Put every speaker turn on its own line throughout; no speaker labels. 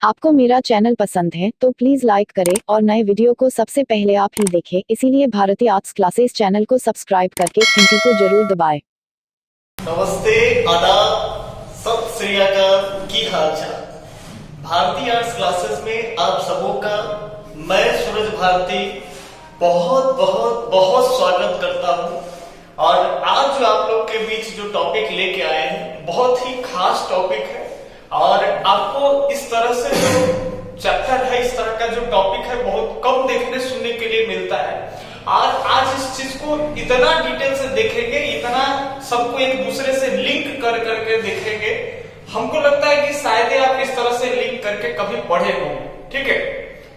आपको मेरा चैनल पसंद है तो प्लीज लाइक करें और नए वीडियो को सबसे पहले आप ही देखें, इसीलिए भारती आर्ट्स क्लासेस चैनल को सब्सक्राइब करके घंटी को जरूर दबाएं।
नमस्ते, आदाब, सत श्री अकाल, की हाल चाल। भारती आर्ट्स क्लासेस में आप सबों का मैं सूरज भारती बहुत बहुत बहुत स्वागत करता हूं। और आज जो आप लोग के बीच जो टॉपिक लेके आए हैं बहुत ही खास टॉपिक है और आपको इस तरह से जो चैप्टर है, इस तरह का जो टॉपिक है बहुत कम देखने सुनने के लिए मिलता है। और आज इस चीज को इतना डिटेल से देखेंगे, इतना सबको एक दूसरे से लिंक कर करके देखेंगे, हमको लगता है कि शायद आप इस तरह से लिंक करके कभी पढ़े होंगे। ठीक है,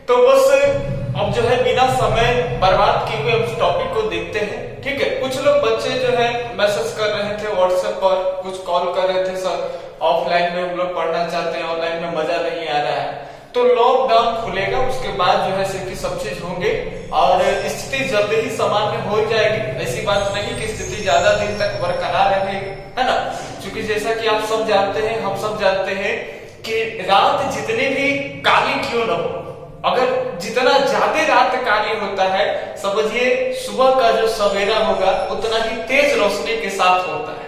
तो बस अब जो है बिना समय बर्बाद किए हुए उस टॉपिक को देखते हैं। ठीक है, कुछ लोग बच्चे जो है मैसेज कर रहे थे व्हाट्सएप पर, कुछ कॉल कर रहे थे, सर ऑफलाइन में हम लोग पढ़ना चाहते हैं, ऑनलाइन में मजा नहीं आ रहा है। तो लॉकडाउन खुलेगा, उसके बाद जो है कि सब चीज होंगे और स्थिति जल्दी ही सामान्य हो जाएगी। ऐसी बात नहीं कि स्थिति ज्यादा दिन तक बरकरार रहेगी, है ना। क्योंकि जैसा कि आप सब जानते हैं, हम सब जानते हैं कि रात जितनी भी काली क्यों न हो, अगर जितना ज्यादा रात काली होता है, समझिए सुबह का जो सवेरा होगा उतना ही तेज रोशनी के साथ होता है।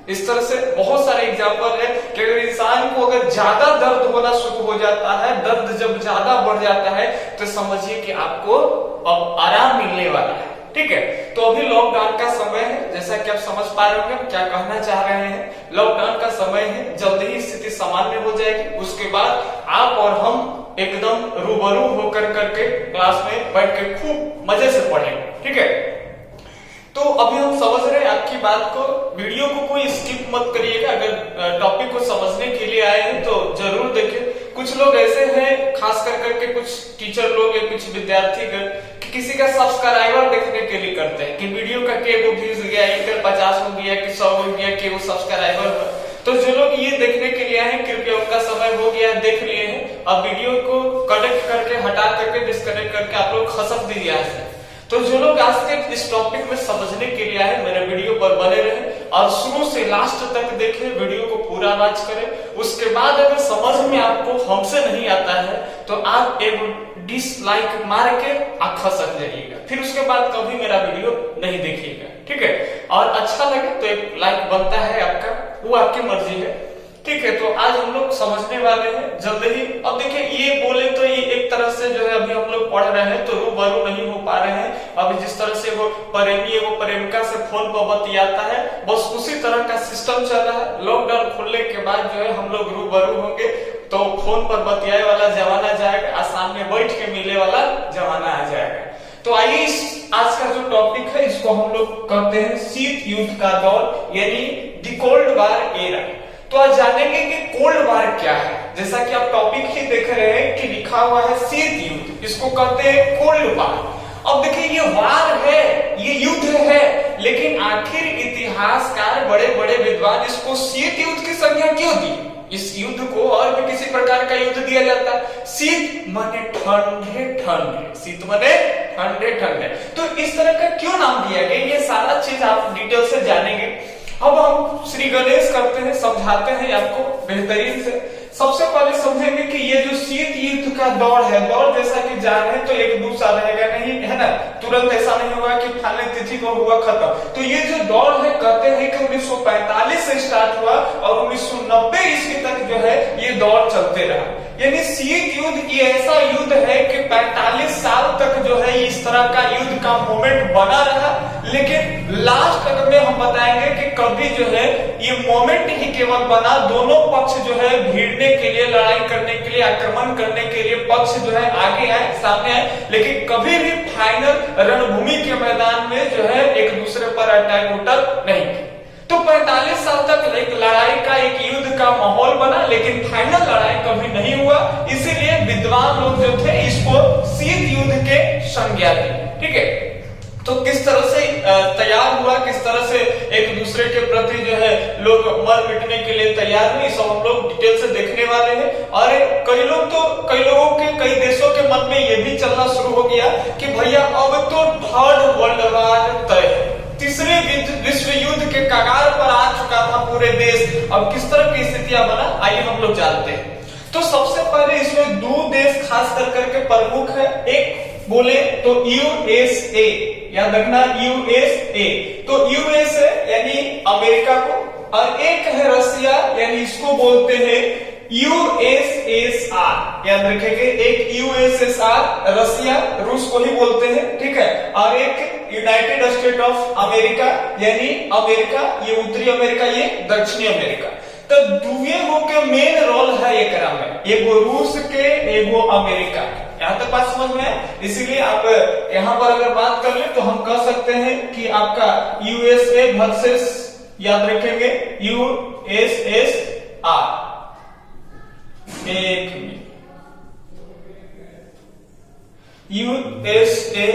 इस तरह से बहुत सारे एग्जाम्पल है कि अगर इंसान को अगर ज्यादा दर्द होना शुरू हो जाता है, दर्द जब ज्यादा बढ़ जाता है, तो समझिए कि आपको अब आराम मिलने वाला है। ठीक है, तो अभी लॉकडाउन का समय है, जैसा कि आप समझ पा रहे होंगे क्या कहना चाह रहे हैं। लॉकडाउन का समय है, जल्दी ही स्थिति सामान्य हो जाएगी, उसके बाद आप और हम एकदम रूबरू होकर करके क्लास में बैठ के खूब मजे से पढ़ेंगे। ठीक है, तो अभी हम समझ रहे हैं आपकी बात को, वीडियो को कोई स्किप मत करिएगा। अगर टॉपिक को समझने के लिए आए हैं तो जरूर देखें। कुछ लोग ऐसे हैं, खास कर करके कुछ टीचर लोग या कुछ विद्यार्थी कि किसी का सब्सक्राइबर देखने के लिए करते हैं कि वीडियो का के वो व्यूज गया, 50 हो गया कि 100 हो गया कि वो सब्सक्राइबर। तो जो लोग ये देखने के लिए आए हैं, कृपया उनका समय हो गया, देख लिए हैं। अब वीडियो को कनेक्ट करके, हटा करके, डिस्कनेक्ट करके आप लोग खसक दीजिए आज से। तो जो लोग आज के इस टॉपिक में समझने के लिए आए, मेरे वीडियो पर बने रहें और शुरू से लास्ट तक देखें, वीडियो को पूरा वॉच करें। उसके बाद अगर समझ में आपको हमसे नहीं आता है तो आप एक डिसलाइक मार के आप खसक जाइएगा, फिर उसके बाद कभी मेरा वीडियो नहीं देखिएगा। ठीक है, और अच्छा लगे तो एक लाइक बनता है आपका, वो आपकी मर्जी है। ठीक है, तो आज हम लोग समझने वाले हैं जल्दी ही। अब देखिए, ये बोले तो ये एक तरह से जो है अभी हम लोग पढ़ रहे हैं तो रूबरू नहीं हो पा रहे हैं। अभी जिस तरह से वो प्रेमी वो प्रेमिका से फोन पर बतियाता है, बस उसी तरह का सिस्टम चल रहा है। लॉकडाउन खुलने के बाद जो है हम लोग रूबरू होंगे तो फोन पर बतियाए वाला जमाना जाएगा और सामने बैठ के मिले वाला जमाना आ जाएगा। तो आइए आज का जो टॉपिक है इसको हम लोग करते हैं शीत युद्ध का दौर, यानी द कोल्ड वार एरा। तो आज जानेंगे कि कोल्ड वार क्या है। जैसा कि आप टॉपिक ही देख रहे हैं कि लिखा हुआ है शीत युद्ध, इसको कहते हैं कोल्ड वार। अब देखिए, ये वार है, ये युद्ध है, लेकिन आखिर इतिहासकार बड़े बड़े विद्वान इसको शीत युद्ध की संज्ञा क्यों दी। इस युद्ध को और भी किसी प्रकार का युद्ध दिया जाता है। शीत माने ठंडे ठंडे, शीत माने ठंडे ठंडे, तो इस तरह का क्यों नाम दिया गया, ये सारा चीज आप डिटेल से जानेंगे। अब हम श्री गणेश करते हैं, समझाते हैं आपको बेहतरीन से। सबसे पहले समझेंगे कि ये जो शीत युद्ध का दौर है, दौर जैसा कि जान रहे हैं तो 1-2 साल रहेगा नहीं, है ना। तुरंत ऐसा नहीं होगा कि फलाने तिथि को हुआ खत्म। तो ये जो दौर है, कहते हैं कि 1945 से स्टार्ट हुआ और 1990 ईस्वी तक जो है ये दौर चलते रहा। यानी शीत युद्ध ये ऐसा युद्ध है कि 45 साल तक जो है इस तरह का युद्ध का मोमेंट बना रहा। लेकिन लास्ट तक में हम बताएंगे कि कभी जो है ये मोमेंट ही केवल बना, दोनों पक्ष जो है भिड़ने के लिए, लड़ाई करने के लिए, आक्रमण करने के लिए पक्ष जो है आगे आए, सामने आए, लेकिन कभी भी फाइनल रणभूमि के मैदान में जो है एक दूसरे पर अटैक उठल नहीं। तो 45 साल तक एक लड़ाई का, एक युद्ध का माहौल बना, लेकिन फाइनल लड़ाई कभी नहीं हुआ। इसीलिए विद्वान लोग जो थे इसको शीत युद्ध के संज्ञा दी। ठीक है, तो किस तरह से तैयार हुआ, किस तरह से एक दूसरे के प्रति जो है लोग मर मिटने के लिए तैयार हुए, सब हम लोग डिटेल से देखने वाले हैं। और कई लोगों के, कई देशों के मन में ये भी चलना शुरू हो गया कि भैया अब तो थर्ड वर्ल्ड वार तय है, तीसरे विश्व युद्ध के कगार पर आ चुका था पूरे देश। अब किस तरह की स्थितियां बना, आइए हम लोग जानते हैं। तो सबसे पहले इसमें
खास कर करके प्रमुख है। एक बोले तो यूएसए, याद रखना यूएसए, तो यूएसए यानी अमेरिका को, और एक है रसिया यानी इसको बोलते हैं यूएसएसआर, याद रखेंगे। एक यूएसएसआर रसिया रूस को ही बोलते हैं, ठीक है। और एक यूनाइटेड स्टेट ऑफ अमेरिका यानी अमेरिका, ये उत्तरी अमेरिका, ये दक्षिणी अमेरिका। तो दुए गो के मेन रोल है एकरा में, एगो रूस के एगो अमेरिका के। यहाँ तक बात समझ में है। इसीलिए आप यहाँ पर अगर बात कर ले तो हम कह सकते हैं कि आपका यूएसए वर्सेस, याद रखेंगे, यूएसएसआर। एक यूएसए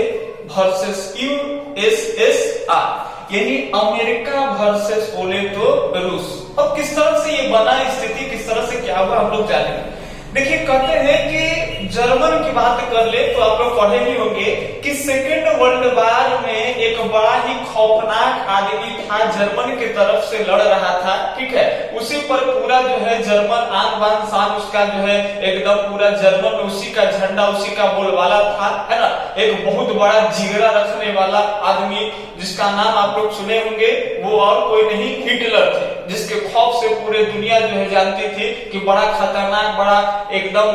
वर्सेस यूएसएसआर यानी अमेरिका वर्सेस बोले तो रूस। अब किस तरह से ये बना, स्थिति किस तरह से क्या हुआ हम लोग जानेंगे। देखिए, कहते हैं कि जर्मन की बात कर ले तो आप लोग पढ़े ही होंगे कि सेकेंड वर्ल्ड वॉर में एक बड़ा ही खौफनाक आदमी था, जर्मन की तरफ से लड़ रहा था, ठीक है। उसी पर पूरा जो है जर्मन आन बान शान उसका जो है एकदम पूरा जर्मन में उसी का झंडा, उसी का बोलबाला था, है ना। एक बहुत बड़ा जिगरा रखने वाला आदमी जिसका नाम आप लोग सुने होंगे, वो और कोई नहीं हिटलर थे, जिसके खौफ से पूरे दुनिया जो है जानती थी कि बड़ा खतरनाक, बड़ा एकदम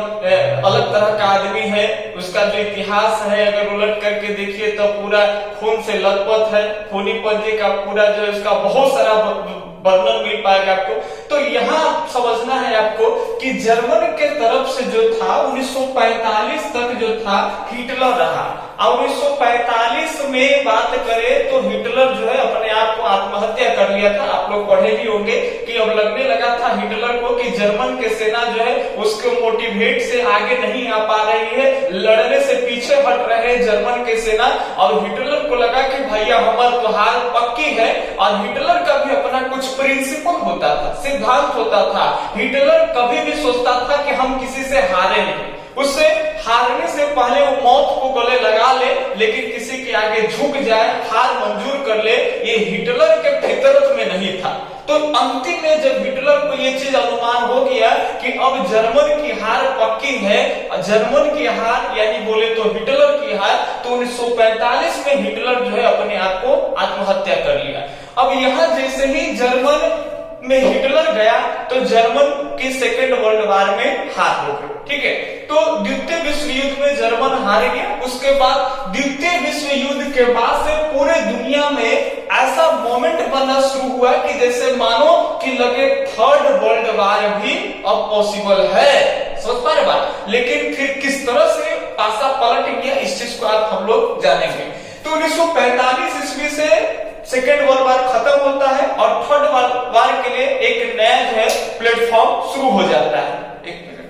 अलग तरह का आदमी है। उसका जो इतिहास है अगर उलट करके देखिए तो पूरा खून से लथपथ है, खूनी पंजे का पूरा जो है उसका बहुत सारा वर्णन मिल पाएगा आपको। तो यहाँ समझना है आपको कि जर्मन के तरफ से जो था 1945 तक जो था हिटलर रहा, और 1945 में बात करें तो हिटलर जो है अपने आप को आत्महत्या कर लिया था। आप लोग पढ़े भी होंगे कि अब लगने लगा था हिटलर को कि जर्मन के सेना जो है उसके मोटिवेट से आगे नहीं आ पा रही है, लड़ने से पीछे हट रहे हैं जर्मन के सेना। और हिटलर को लगा कि भैया हमारी तो हार पक्की है। और हिटलर का भी अपना कुछ प्रिंसिपल होता था, सिद्धांत होता था। हिटलर कभी भी सोचता था कि हम किसी से हारे नहीं, उससे हारने से पहले वो मौत को गले लगा ले, लेकिन किसी के आगे झुक जाए, हार मंजूर कर ले, ये हिटलर के फितरत में नहीं था। तो अंतिम में जब हिटलर को ये चीज अनुमान हो गया कि अब जर्मन की हार पक्की है, जर्मन की हार यानी बोले तो हिटलर की हार, तो 1945 में हिटलर जो है अपने आप को आत्महत्या कर लिया। अब यहाँ जैसे ही जर्मन में हिटलर गया तो जर्मन की सेकेंड वर्ल्ड वॉर में हार हो गई, ठीक है। तो द्वितीय विश्व युद्ध में जर्मन हार गया। उसके बाद द्वितीय विश्व युद्ध के बाद से पूरे दुनिया में ऐसा मोमेंट बनना शुरू हुआ कि जैसे मानो कि लगे थर्ड वर्ल्ड वॉर भी अब पॉसिबल है। समझ पा रहे बात। लेकिन फिर किस तरह से पासा पलट गया, इस चीज को आप हम लोग जानेंगे। तो 1945 ईस्वी से सेकेंड वर्ल्ड वॉर खत्म होता है और थर्ड वर्ल्ड वॉर के लिए एक नया जो है प्लेटफॉर्म शुरू हो जाता है। एक मिनट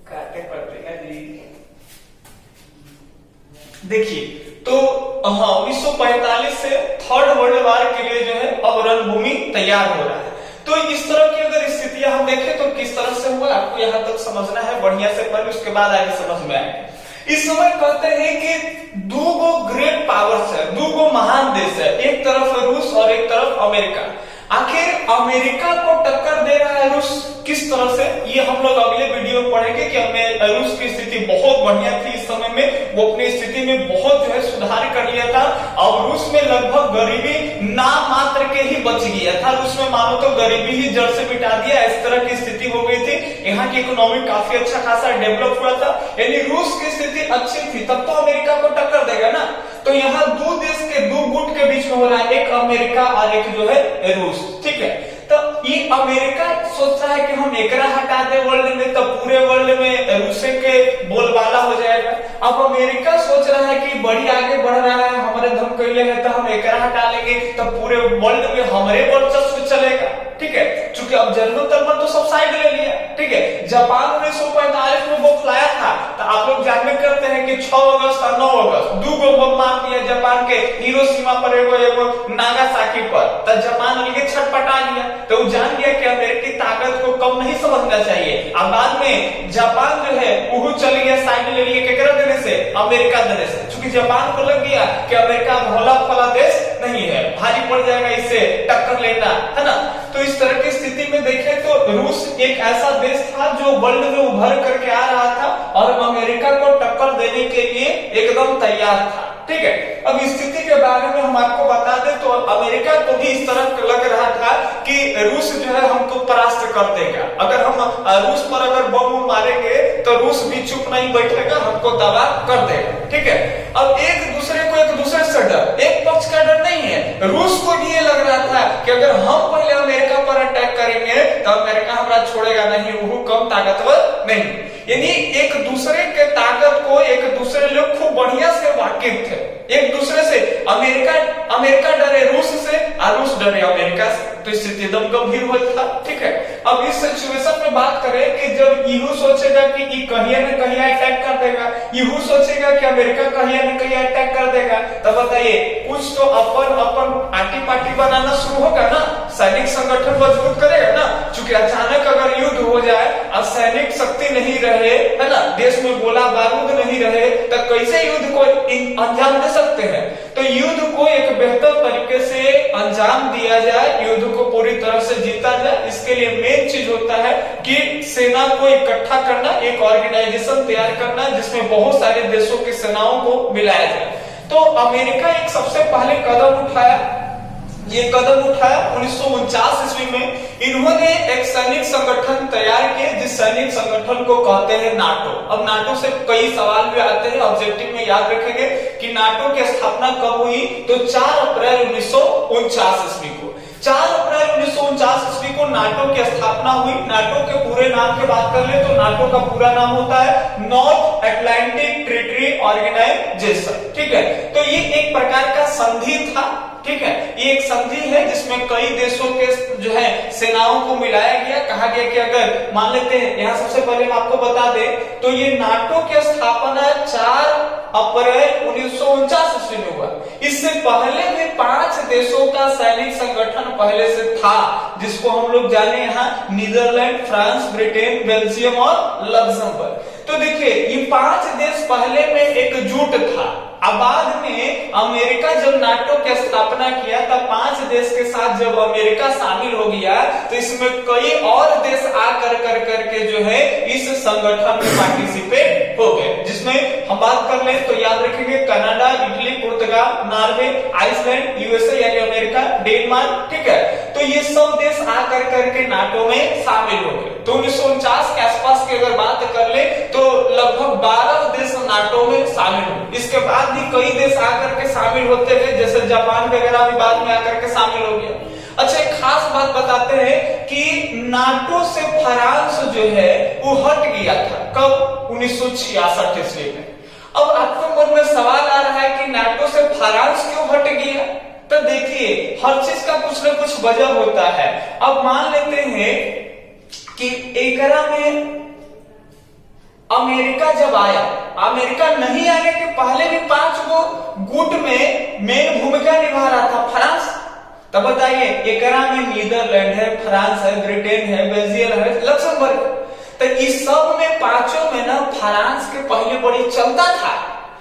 काटे पड़ते हैं जी। देखिए, तो हाँ 1945 से थर्ड वर्ल्ड वॉर के लिए जो है अब रणभूमि तैयार हो रहा है। तो इस तरह की अगर स्थितियां हम देखें तो किस तरह से हुआ आपको यहाँ तक समझना है बढ़िया से, पर उसके बाद आगे समझ में आएगा। इस समय कहते हैं कि दो ग्रेट पावर्स है, दो महान देश है, एक तरफ रूस और एक तरफ अमेरिका। आखिर अमेरिका को टक्कर दे रहा है रूस किस तरह से, ये हम लोग अगले वीडियो में पढ़ेंगे कि हमें रूस की स्थिति बहुत बढ़िया थी इस समय में, वो अपनी स्थिति में बहुत जो है सुधार कर लिया था और रूस में लगभग गरीबी नाम मात्र के ही बच गया था। रूस में मानो तो गरीबी ही जड़ से मिटा दिया, इस तरह की स्थिति हो गई थी। यहाँ की इकोनॉमी काफी अच्छा खासा डेवलप हुआ था, यानी रूस की स्थिति अच्छी थी, तब तो अमेरिका को टक्कर देगा ना। तो यहाँ दो देश के दो गुट के बीच में हो रहा है, एक अमेरिका और एक जो है रूस, ठीक है। तो ये अमेरिका सोच रहा है कि हम एकरा हटा दे वर्ल्ड में तो पूरे वर्ल्ड में रूसे के बोलबाला हो जाएगा। अब अमेरिका सोच रहा है कि बड़ी आगे बढ़ रहा है, हमारे धम कैले है तो हम एकरा हटा लेंगे तो पूरे वर्ल्ड में हमारे वर्चस्व चलेगा, ठीक है। चूंकि अब जर्मन तर्मन तो सब साइड ले लिया, ठीक है। जापान 1945 में बौखलाया था, तो आप लोग जानते करते हैं कि 6 अगस्त और 9 अगस्त 2 बम मार दिया जापान के हिरोशिमा पर एगो नागासाकी पर, तो जापान अलगे छटपटा लिया। तो जान लिया कि अमेरिकी ताकत को कम नहीं समझना चाहिए। अब बाद में जापान जो है वो चल गया साइड ले लिया, केकरा देने से अमेरिका देश है। चूंकि जापान को लग गया कि अमेरिका भोला फला देश नहीं है, भारी पड़ जाएगा इससे टक्कर लेना, है ना। तो इस तरह की स्थिति में देखें तो रूस एक ऐसा देश था जो वर्ल्ड में उभर करके आ रहा था और अमेरिका को टक्कर देने के लिए एकदम तैयार था, ठीक है। अब स्थिति के बारे में हम आपको बता दें तो अमेरिका को भी इस तरह लग रहा था कि रूस जो है हमको परास्त कर देगा। अगर हम रूस पर अगर बम मारेंगे तो रूस भी चुप नहीं बैठेगा, हमको तबाह कर देगा, ठीक है। अब एक दूसरे से डर, एक पक्ष का डर नहीं है, रूस को भी ये लग रहा था कि अगर हम पहले अमेरिका पर अटैक करेंगे तो अमेरिका हमारा छोड़ेगा नहीं, वो कम ताकतवर नहीं। यानी एक दूसरे के ताकत को एक दूसरे लोग खूब बढ़िया से वाकिफ थे एक दूसरे से। अमेरिका डरे रूस से और रूस डरे अमेरिका से, तो स्थिति एकदम गंभीर हो था, ठीक है। अब इस सिचुएशन में बात करें कि जब ईहू सोचेगा कि कहीं न कहीं अटैक कर देगा, ईहू सोचेगा कि अमेरिका कहीं न कहीं अटैक कर देगा, तब बताइए कुछ तो अपन आटी पार्टी बनाना शुरू होगा ना, सैनिक संगठन मजबूत करेगा ना। चूंकि अचानक अगर युद्ध हो जाए और सैनिक शक्ति नहीं रहे, है ना, देश में गोला बारूद नहीं रहे, तो कैसे युद्ध को अंजाम दे सकते हैं। तो युद्ध को एक बेहतर तरीके से अंजाम दिया जाए, युद्ध को पूरी तरह से जीता जाए, इसके लिए मेन चीज होता है कि सेना को इकट्ठा करना, एक ऑर्गेनाइजेशन तैयार करना जिसमें बहुत सारे देशों की सेनाओं को मिलाया जाए। तो अमेरिका एक सबसे पहले कदम उठाया, ये कदम उठाया 1949 ईस्वी में। इन्होंने एक सैनिक संगठन तैयार किया जिस सैनिक संगठन को कहते हैं नाटो। अब नाटो से कई सवाल भी आते हैं, ऑब्जेक्टिव में याद रखेंगे कि नाटो की स्थापना कब हुई, तो 4 अप्रैल 1949 ईस्वी को। 4 अप्रैल 1949 ईस्वी को नाटो की स्थापना हुई। नाटो के पूरे नाम की बात कर ले तो नाटो का पूरा नाम होता है नॉर्थ अटलांटिक ट्रीटी ऑर्गेनाइजेशन, ठीक है। तो ये एक प्रकार का संधि था, ठीक है। ये एक संधि है जिसमें कई देशों के जो है सेनाओं को मिलाया गया। कहा गया कि अगर मान लेते हैं, यहाँ सबसे पहले मैं आपको बता दें तो ये नाटो की स्थापना 4 अप्रैल 1949 ईस्वी में हुआ। इससे पहले भी 5 देशों का सैनिक संगठन पहले से था, जिसको हम लोग जाने यहाँ नीदरलैंड, फ्रांस, ब्रिटेन, बेल्जियम और लग्जमबर्ग। तो देखिए ये 5 देश पहले में एकजुट था। अब बाद में अमेरिका जब नाटो की स्थापना किया तब 5 देश के साथ जब अमेरिका शामिल हो गया तो इसमें कई और देश आकर करके जो है इस संगठन में पार्टिसिपेट हो गए, जिसमें हम बात कर लें तो याद रखेंगे कनाडा, इटली, पुर्तगाल, नॉर्वे, आइसलैंड, यूएसए यानी अमेरिका, डेनमार्क, ठीक है। तो ये सब देश आकर करके नाटो में शामिल हो गए। तो 1949 के आसपास की अगर बात कर ले तो लगभग 12 देश नाटो में शामिल हुए। इसके बाद भी कई देश आकर के शामिल होते हैं, जैसे जापान वगैरह भी बाद में आकर के शामिल हो गया। अच्छा, एक खास बात बताते हैं कि नाटो से फ्रांस जो है वो हट गया था। कब? 1966 ईस्वी में। अब आपके मन में सवाल आ रहा है कि नाटो से फ्रांस क्यों हट गया? तो देखिए हर चीज का कुछ न कुछ वजह होता है। अब मान लेते हैं कि एकरा में अमेरिका जब आया, अमेरिका नहीं आने के पहले भी 5 गो गुट में मेन भूमिका निभा रहा था फ्रांस। तब बताइए एकरा में नीदरलैंड है, फ्रांस है, ब्रिटेन है, बेल्जियम है, लक्समबर्ग। तो इस सब में 5 में ना फ्रांस के पहले बड़ी चलता था,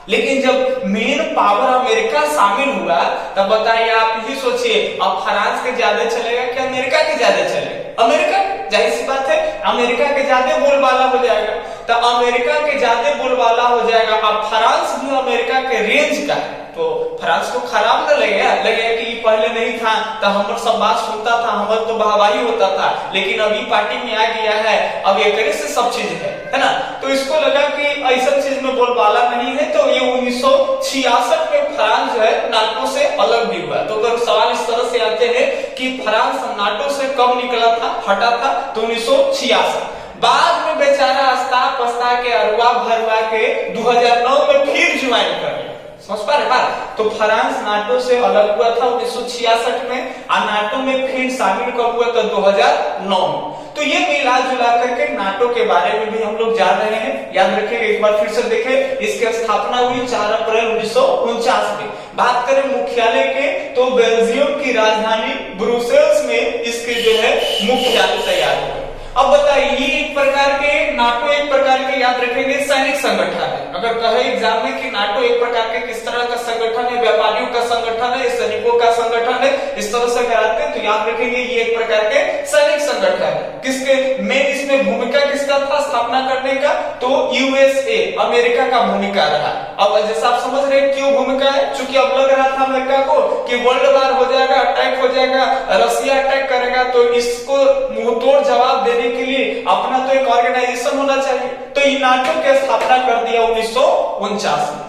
लेकिन जब मेन पावर अमेरिका शामिल हुआ तब बताइए आप ही सोचिए अब फ्रांस के ज्यादा चलेगा कि अमेरिका के ज्यादा चलेगा? अमेरिका, जाहिर सी बात है अमेरिका के ज्यादा बोलबाला हो जाएगा। तो अमेरिका के ज्यादा बोलबाला हो जाएगा। अब फ्रांस भी अमेरिका के रेंज का है, तो फ्रांस को खराब न लगेगा कि पहले नहीं था तो हम सब बात सुनता था, हमारा तो वाहवाही होता था, लेकिन अभी पार्टी में आ गया है, अब एक से सब चीज है ना। तो इसको लगा कि ऐसा चीज में बोलबाला नहीं है। तो ये 1966 में फ्रांस जो है नाटो से अलग भी हुआ। तो अगर सवाल इस तरह से आते हैं कि फ्रांस नाटो से कब निकला था, हटा था, तो 1966। बाद में बेचारा अस्ता के अरवा भरवा के 2009 में फिर ज्वाइन कर लिया। समझ पा रहे हैं? तो फ्रांस नाटो से अलग हुआ था 1966 में, और नाटो में फिर शामिल कब हुआ था? 2009 में। तो ये मिला जुला करके नाटो के बारे में भी हम लोग जान रहे हैं। याद रखेंगे, एक बार फिर से देखें, इसकी स्थापना हुई 4 अप्रैल 1949 में। बात करें मुख्यालय के तो बेल्जियम की राजधानी ब्रुसेल्स में इसके जो है मुख्यालय तैयार हुआ। अब बताइए ये एक प्रकार के नाटो एक प्रकार के याद रखेंगे सैनिक संगठन है। अगर कहे एग्जाम में कि नाटो एक प्रकार के किस तरह का संगठन है, व्यापारियों का संगठन है, सैनिकों का संगठन है, इस तरह से कराते हैं तो याद रखेंगे ये एक प्रकार के सैनिक संगठन है। किसके मेन इसमें भूमिका किसका था स्थापना करने का, तो यूएसए अमेरिका का भूमिका रहा। अब जैसा आप समझ रहे हैं क्यों भूमिका है, क्योंकि अब लग रहा था अमेरिका को कि वर्ल्ड वार हो जाएगा, अटैक हो जाएगा, रसिया अटैक करेगा, तो इसको मुंहतोड़ जवाब देने के लिए अपना तो एक ऑर्गेनाइजेशन होना चाहिए, तो ये नाटो की स्थापना कर दिया 1949 में।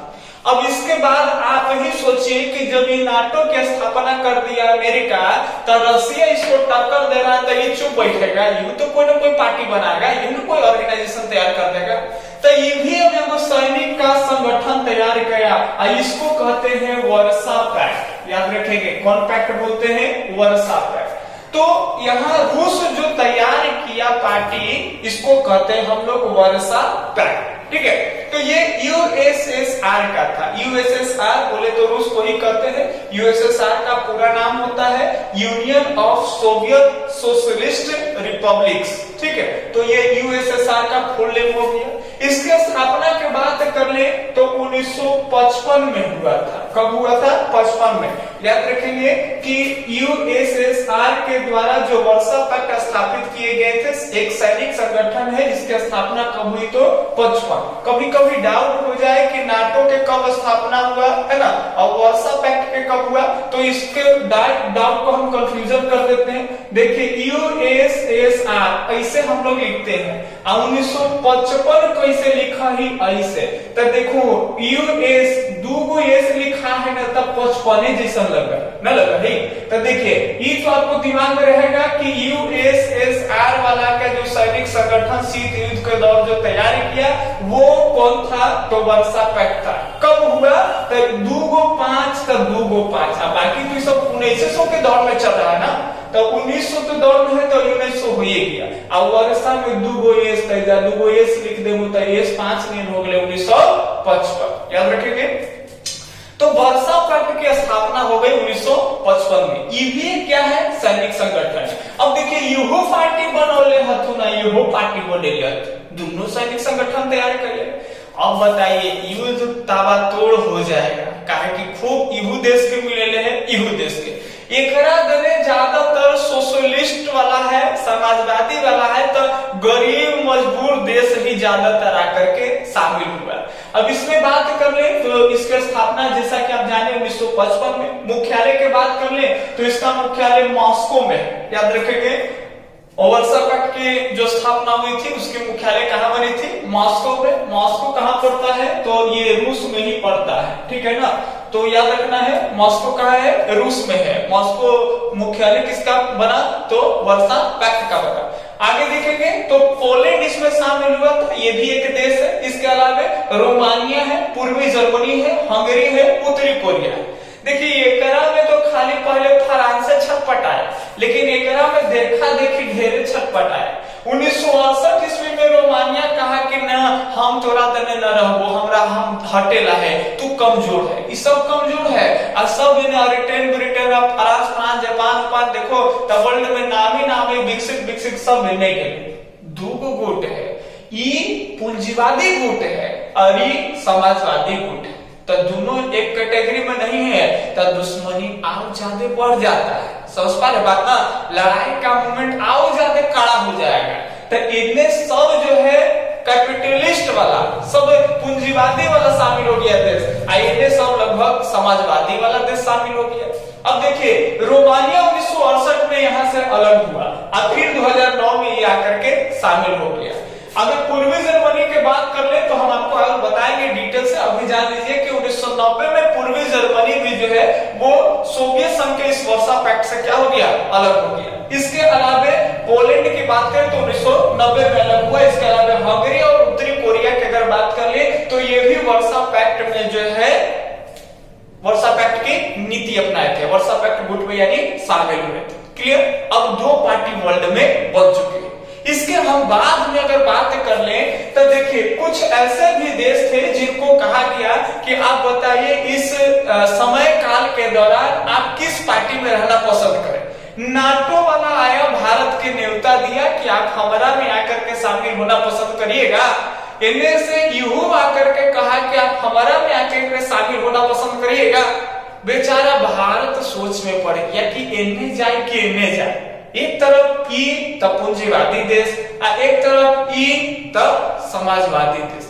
अब इसके बाद आप ही सोचिए कि जब ये नाटो की स्थापना कर दिया अमेरिका, तो रसिया इसको टक्कर दे रहा है, तो ये चुप बैठेगा, ये तो कोई ना कोई पार्टी बनाएगा, ये ना कोई ऑर्गेनाइजेशन तैयार कर देगा। तो ये भी एगो सैनिक का संगठन तैयार किया, इसको कहते हैं वर्सा पैक्ट। याद रखेंगे कौन पैक्ट बोलते हैं, वर्सा पैक्ट। तो यहाँ रूस जो तैयार किया पार्टी, इसको कहते हैं हम लोग वर्सा पैक्ट, ठीक है। तो ये यूएसएसआर का था। यूएसएसआर बोले तो रूस को ही कहते हैं। यूएसएसआर का पूरा नाम होता है union of Soviet socialist republics, ठीक है। तो ये यूएसएसआर का फुल नेम हो गया। इसके स्थापना के बात कर ले तो 1955 में हुआ था। कब हुआ था, 55 में। याद रखेंगे कि यूएसएसआर के द्वारा जो वर्सा पैक्ट स्थापित किए गए थे, एक सैनिक संगठन है जिसकी स्थापना कब हुई, तो 55। कभी कभी डाउट हो जाए कि नाटो के कब स्थापना हुआ है ना, और वर्सा पैक्ट के कब हुआ, तो इसके डाउट को हम कंफ्यूजन कर देते हैं। देखिए यूएसएसआर ऐसे हम लोग लिखते हैं, 1955 कैसे लिखा ही ऐसे, तो देखो यूएस दूगो एस लिखा है ना, तब 55 जैसा लगा ना, लगा है। तो देखिए ये तो आपको दिमाग में रहेगा कि यूएसएसआर वाला का जो सैनिक संगठन शीत युद्ध के दौर जो तैयार किया वो कौन था, तो वर्सा पैक्ट था। कब हुआ, तो 2-5 तक 2-5, बाकी तो सब 1900 के दौर में चल रहा है ना, तो 1900 के दौर में है तो 1900 हो ही गया। और वर्षा में 2 एस 2 एस लिख देंगे तो एस 5 नहीं हो गए 1955। याद रखेंगे। तो वर्सा पैक्ट की स्थापना हो गई 1955 में। ये भी क्या है, सैनिक संगठन। अब देखिए यूहो पार्टी बनौले हथु ना, यूहो पार्टी बने दोनों सैनिक संगठन तैयार कर ले। अब बताइए युद्ध ताबड़तोड़ हो जाएगा, काहे कि खूब इहू देश के मिले हैं, इहू देश के एकरा दने ज्यादातर सोशलिस्ट वाला है, समाजवादी वाला है, तो गरीब मजबूर देश ही ज्यादातर आकर के शामिल हुआ। अब इसमें बात कर ले तो इसकी स्थापना जैसा कि आप जाने 1955 में। मुख्यालय की बात कर ले तो इसका मुख्यालय मॉस्को में है। याद रखेंगे वर्सा पैक्ट की जो स्थापना हुई थी उसकी मुख्यालय कहाँ बनी थी, मॉस्को में। मॉस्को कहाँ पड़ता है, तो ये रूस में ही पड़ता है, ठीक है ना। तो याद रखना है मॉस्को कहाँ है, रूस में है। मॉस्को मुख्यालय किसका बना, तो वर्सा पैक्ट का बना। आगे देखेंगे तो पोलैंड इसमें शामिल हुआ था, ये भी एक देश है। इसके अलावा रोमानिया है, पूर्वी जर्मनी है, हंगरी है, उत्तरी कोरिया है। देखिए एकरा में तो खाली पहले फ्रांस से छटपटाए, लेकिन एकरा में देखा देखी ढेरे छटपटाए। 1968 ईस्वी में रोमानिया कहा कि ना हम तोरा तने न रहबो, हमरा हम हटेला है, तू कमजोर है। ये सब कमजोर है और सब ब्रिटेन फ्रांस जापान देखो तो वर्ल्ड में नामी नामी विकसित सब नहीं गए। दूगो गुट है, ये पूंजीवादी गुट है और ये समाजवादी गुट है। तो दोनों एक कैटेगरी में नहीं है तो दुश्मनी और ज्यादा बढ़ जाता है। समझ पा रहे बात ना, लड़ाई का मोमेंट और ज्यादा कड़ा हो जाएगा। तो इनमें सब जो है कैपिटलिस्ट वाला, सब पूंजीवादी वाला शामिल हो गया देश, इनमें सब लगभग समाजवादी वाला देश शामिल हो गया। अब देखिए रोमानिया 1968 में यहाँ से अलग हुआ और फिर 2009 में ये आकर के शामिल हो गया। अगर पूर्वी जर्मनी की बात कर ले तो हम आपको और बताएंगे डिटेल से। अभी जान लीजिए कि 1990 में पूर्वी जर्मनी भी जो है वो सोवियत संघ के इस वर्सा पैक्ट से क्या हो गया, अलग हो गया। इसके अलावा पोलैंड की बात करें तो 1990 में अलग हुआ। इसके अलावा हंगरी और उत्तरी कोरिया की अगर बात कर ले तो ये भी वर्सा पैक्ट में जो है वर्सा पैक्ट की नीति अपनाए थे, वर्सा पैक्ट गुट में यानी शामिल हुए थे। क्लियर। अब 2 पार्टी वर्ल्ड में बन चुके हैं। इसके हम बाद में अगर बात कर लें तो देखिए कुछ ऐसे भी देश थे जिनको कहा गया कि आप बताइए इस समय काल के दौरान आप किस पार्टी में रहना पसंद करें। नाटो वाला आया, भारत के न्योता दिया कि आप हमारा में आकर के शामिल होना पसंद करिएगा, इनमें से यूं आकर के कहा कि आप हमारा में आकर शामिल होना पसंद करिएगा। बेचारा भारत सोच में पड़ गया कि इनमें जाए कि इनमें जाए। एक तरफ ई तब पूंजीवादी देश, एक तरफ ई तब समाजवादी देश।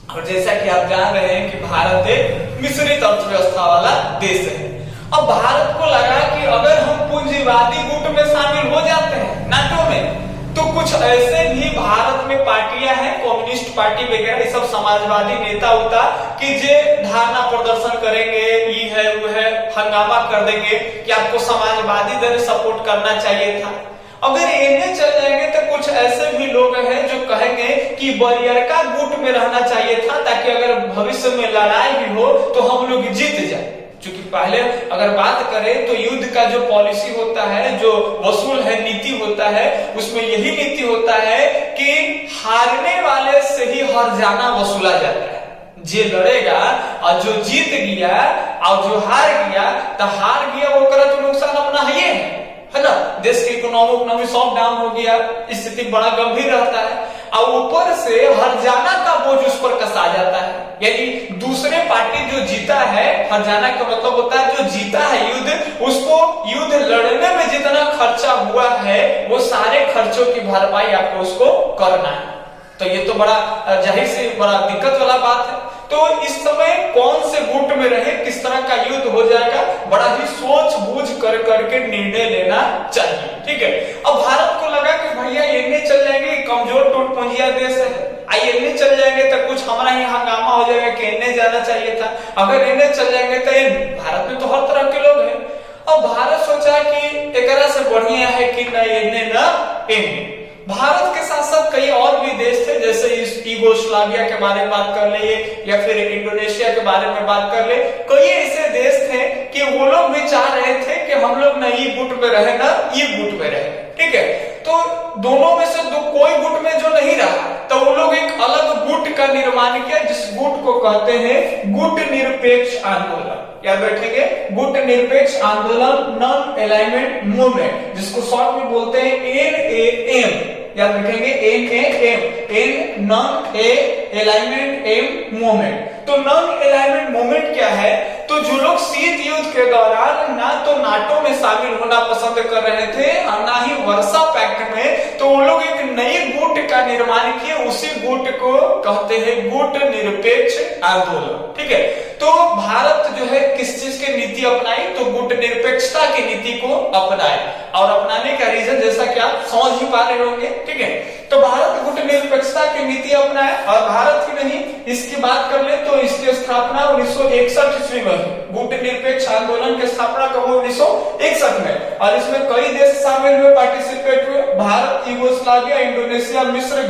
और जैसा कि आप जान रहे हैं कि भारत एक मिश्रित अर्थव्यवस्था वाला देश है। अब भारत को लगा कि अगर हम पूंजीवादी गुट में शामिल हो जाते हैं नाटो में, तो कुछ ऐसे भी भारत में पार्टियां हैं, कम्युनिस्ट पार्टी वगैरह, ये सब समाजवादी नेता होता कि जे धारणा प्रदर्शन करेंगे, ये है वो है, हंगामा कर देंगे कि आपको समाजवादी दल सपोर्ट करना चाहिए था। अगर इन्हें चल जाएंगे तो कुछ ऐसे भी लोग हैं जो कहेंगे कि बरियरका गुट में रहना चाहिए था, ताकि अगर भविष्य में लड़ाई भी हो तो हम लोग जीत जाए। क्योंकि पहले अगर बात करें तो युद्ध का जो पॉलिसी होता है, जो वसूल है, नीति होता है, उसमें यही नीति होता है कि हारने वाले से ही हर जाना वसूला जाता है। जे लड़ेगा और जो जीत गया और जो हार गया, तो हार गया वो करे तो नुकसान अपना है ना। देश की इकोनॉमी सब डाउन हो गया, स्थिति बड़ा गंभीर रहता है और ऊपर से हर जाना का बोझ उस पर कसा जाता है। यानी दूसरे पार्टी जो जीता है, हर जाना का मतलब होता है जो जीता है युद्ध, उसको युद्ध लड़ने में जितना खर्चा हुआ है वो सारे खर्चों की भरपाई आपको उसको करना है। तो ये तो बड़ा जाहिर से बड़ा दिक्कत वाला बात है। तो इस समय कौन से गुट में रहे, किस तरह का युद्ध हो जाएगा, बड़ा ही सोच बूझ कर करके निर्णय लेना चाहिए। ठीक है, अब भारत को लगा कि भैया ये चल जाएंगे, कमजोर टूट पूंजिया देश है, ये चल जाएंगे तो कुछ हमारा ही हंगामा हो जाएगा कि इन्हें जाना चाहिए था। अगर इन्हें चल जाएंगे तो भारत में तो हर तरह के लोग हैं। अब भारत सोचा कि एक से बढ़िया है कि न इन्हें न इन्हें। भारत के साथ साथ कई और भी देश थे, जैसे यूगोस्लाविया के बारे में बात कर ले या फिर इंडोनेशिया के बारे में बात कर ले। कई ऐसे देश थे कि वो लोग भी चाह रहे थे कि हम लोग न ये गुट में रहे ना ये गुट में रहे। ठीक है, तो दोनों में से कोई गुट में जो नहीं रहा, तो वो लोग एक अलग गुट का निर्माण किया, जिस गुट को कहते हैं गुट निरपेक्ष आंदोलन। याद रखेंगे, गुट निरपेक्ष आंदोलन, नॉन अलाइनमेंट मूवमेंट, जिसको शॉर्ट में बोलते हैं NAM। याद रखेंगे NAM, non alignment M movement. तो नॉन अलाइनमेंट मूवमेंट क्या है? तो जो लोग शीत युद्ध के दौरान ना तो नाटो में शामिल होना पसंद कर रहे थे और ना ही वर्सा पैक्ट में, तो वो लोग एक नई गुट का निर्माण किए। उसी गुट को कहते हैं गुट निरपेक्ष आंदोलन। ठीक है, तो भारत जो है किस चीज की नीति अपनाई? तो गुट निरपेक्षता की नीति को अपनाए। और अपनाने का रीजन जैसा कि आप समझ ही पा रहे होंगे। ठीक है, तो भारत गुट निरपेक्षता की नीति अपनाए। और भारत ही नहीं, इसकी बात कर ले तो इसकी स्थापना 1961 ईस्वी में, गुट निरपेक्ष आंदोलन की स्थापना कब हुई? 1961 में। और इसमें कई देश शामिल हुए, पार्टिसिपेट हुए। भारत, यूगोस्लाविया, इंडोनेशिया, मिस्र,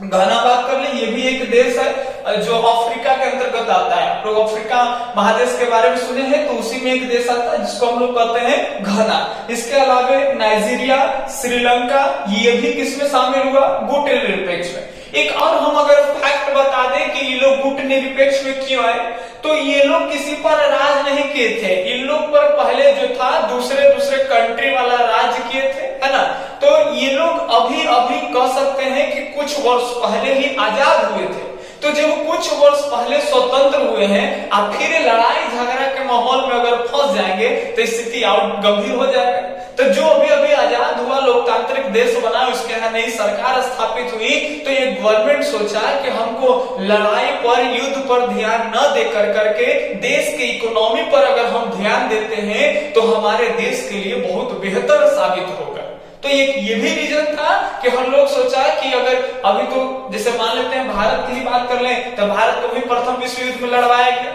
घना बात कर ले, ये भी एक देश है जो अफ्रीका के अंतर्गत आता है। आप लोग अफ्रीका महादेश के बारे में सुने हैं, तो उसी में एक देश आता है जिसको हम लोग कहते हैं घना। इसके अलावा नाइजीरिया, श्रीलंका, ये भी किसमें शामिल हुआ? गुट निरपेक्ष में। एक और हम अगर फैक्ट बता दें कि ये लोग गुट निरपेक्ष में क्यों आए, तो ये लोग किसी पर राज नहीं किए थे। इन लोग पर पहले जो था दूसरे कंट्री वाला राज किए थे, है ना। तो ये लोग अभी कह सकते हैं कि कुछ वर्ष पहले ही आजाद हुए थे। तो जब कुछ वर्ष पहले स्वतंत्र हुए हैं और फिर लड़ाई झगड़ा के माहौल में अगर फंस जाएंगे तो स्थिति और गंभीर हो जाएगा। तो जो अभी आजाद हुआ लोकतांत्रिक देश बना, उसके यहाँ नई सरकार स्थापित हुई, तो ये गवर्नमेंट सोचा कि हमको लड़ाई पर, युद्ध पर ध्यान न दे करके देश के इकोनॉमी पर अगर हम ध्यान देते हैं तो हमारे देश के लिए बहुत बेहतर साबित होगा। तो ये भी रीजन था कि हम लोग सोचा कि अगर अभी तो जैसे मान लेते हैं भारत की ही बात कर लें, तो भारत को भी प्रथम विश्व युद्ध में लड़वाया गया।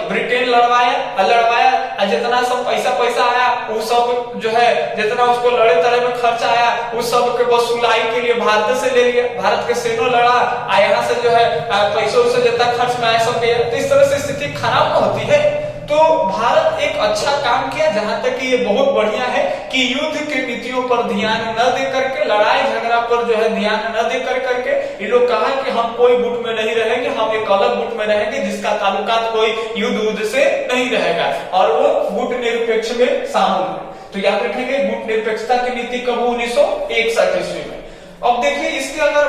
ब्रिटेन लड़वाया, जितना सब पैसा आया वो सब जो है, जितना उसको लड़े तरह में खर्चा आया उस सब के वसूलाई के लिए भारत से ले लिया। भारत के सैन्यों लड़ा, यहाँ से जो है पैसों से जितना खर्च में आया सब गया। तो इस तरह से स्थिति खराब होती है। तो भारत एक अच्छा काम किया, जहां तक कि ये बहुत बढ़िया है कि युद्ध की नीतियों पर ध्यान न दे करके, लड़ाई झगड़ा पर जो है ध्यान न दे करके ये लोग कहा कि हम कोई गुट में नहीं रहेंगे, हम एक अलग गुट में रहेंगे जिसका ताल्लुकात कोई युद्ध से नहीं रहेगा, और वो गुट निरपेक्ष में शामिल है। तो याद रखेंगे गुट निरपेक्षता की नीति कब 1961 ईस्वी में। अब देखिए इसके अगर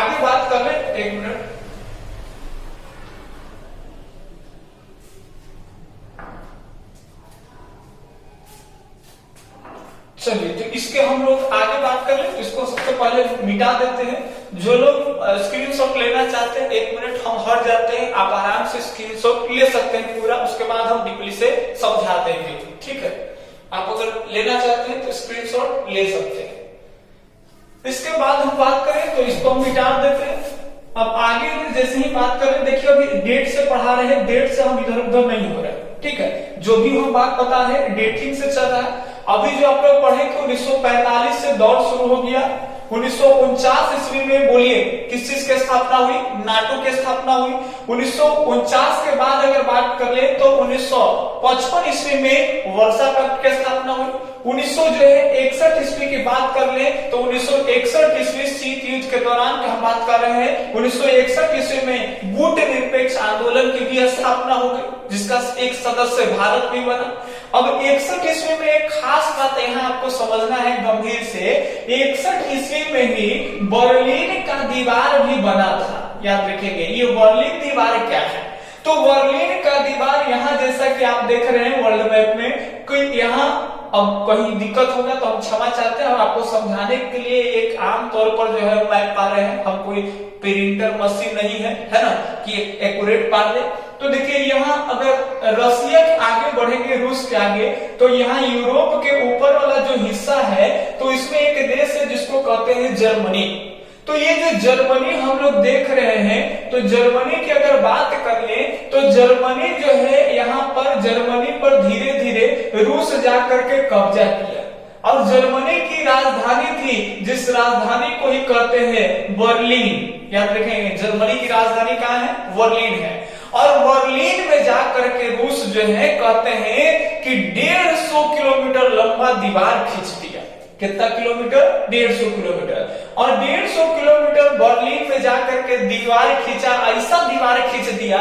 आगे बात कर ले, एक मिनट। चलिए, तो इसके हम लोग आगे बात कर लें। तो इसको सबसे पहले मिटा देते हैं। जो लोग स्क्रीनशॉट लेना चाहते हैं, 1 मिनट हम हट जाते हैं, आप आराम से स्क्रीनशॉट ले सकते हैं पूरा, उसके बाद हम डीपली से समझा देंगे, ठीक है। आप अगर लेना चाहते हैं तो स्क्रीनशॉट ले सकते हैं। इसके बाद हम बात करें तो इसको हम मिटा देते हैं। अब आगे जैसे ही बात करें, देखिए अभी डेट से पढ़ा रहे हैं, डेट से हम इधर उधर नहीं हो रहे, ठीक है। जो भी हम बात पता है डेटिंग से चल रहा है। अभी जो आप लोग पढ़े कि 1945 से दौर शुरू हो गया। 1949 ईस्वी में बोलिए किस चीज की स्थापना हुई? नाटो की स्थापना हुई। 1949 के बाद अगर बात कर ले तो 1955 ईस्वी में वर्षा पैक्ट की स्थापना हुई। 1961 ईस्वी की बात कर ले तो 1961 ईस्वी शीत युद्ध के दौरान की हम बात कर रहे हैं। 1961 ईस्वी में गुट निरपेक्ष आंदोलन की भी स्थापना हो गई, जिसका एक सदस्य भारत भी बना। अब 61 ईस्वी में एक खास बात यहाँ आपको समझना है गंभीर से। 61 ईस्वी में ही बर्लिन का दीवार भी बना था, याद रखेंगे। ये बर्लिन दीवार क्या है? तो बर्लिन का दीवार यहाँ जैसा कि आप देख रहे हैं वर्ल्ड मैप में, कोई यहाँ अब कहीं दिक्कत होगा तो हम क्षमा चाहते हैं, और आपको समझाने के लिए एक आम तौर पर जो है मैप पा रहे हैं, हम कोई प्रिंटर मशीन नहीं है ना कि एक्यूरेट पा ले। तो देखिए यहाँ अगर रसिया के आगे बढ़ेंगे, रूस के आगे, तो यहाँ यूरोप के ऊपर वाला जो हिस्सा है तो इसमें एक देश है जिसको कहते हैं जर्मनी। तो ये जो जर्मनी हम लोग देख रहे हैं, तो जर्मनी की अगर बात कर ले तो जर्मनी जो है यहाँ पर जर्मनी पर धीरे धीरे रूस जाकर के कब्जा किया। और जर्मनी की राजधानी थी, जिस राजधानी को ही कहते हैं बर्लिन, याद रखेंगे। जर्मनी की राजधानी कहाँ है? बर्लिन है। और बर्लिन में जाकर के रूस जो है कहते हैं कि 150 किलोमीटर लंबा दीवार खींच दिया। कितना किलोमीटर? 150 किलोमीटर। और 150 किलोमीटर बर्लिन में जाकर के दीवार खींचा, ऐसा दीवार खींच दिया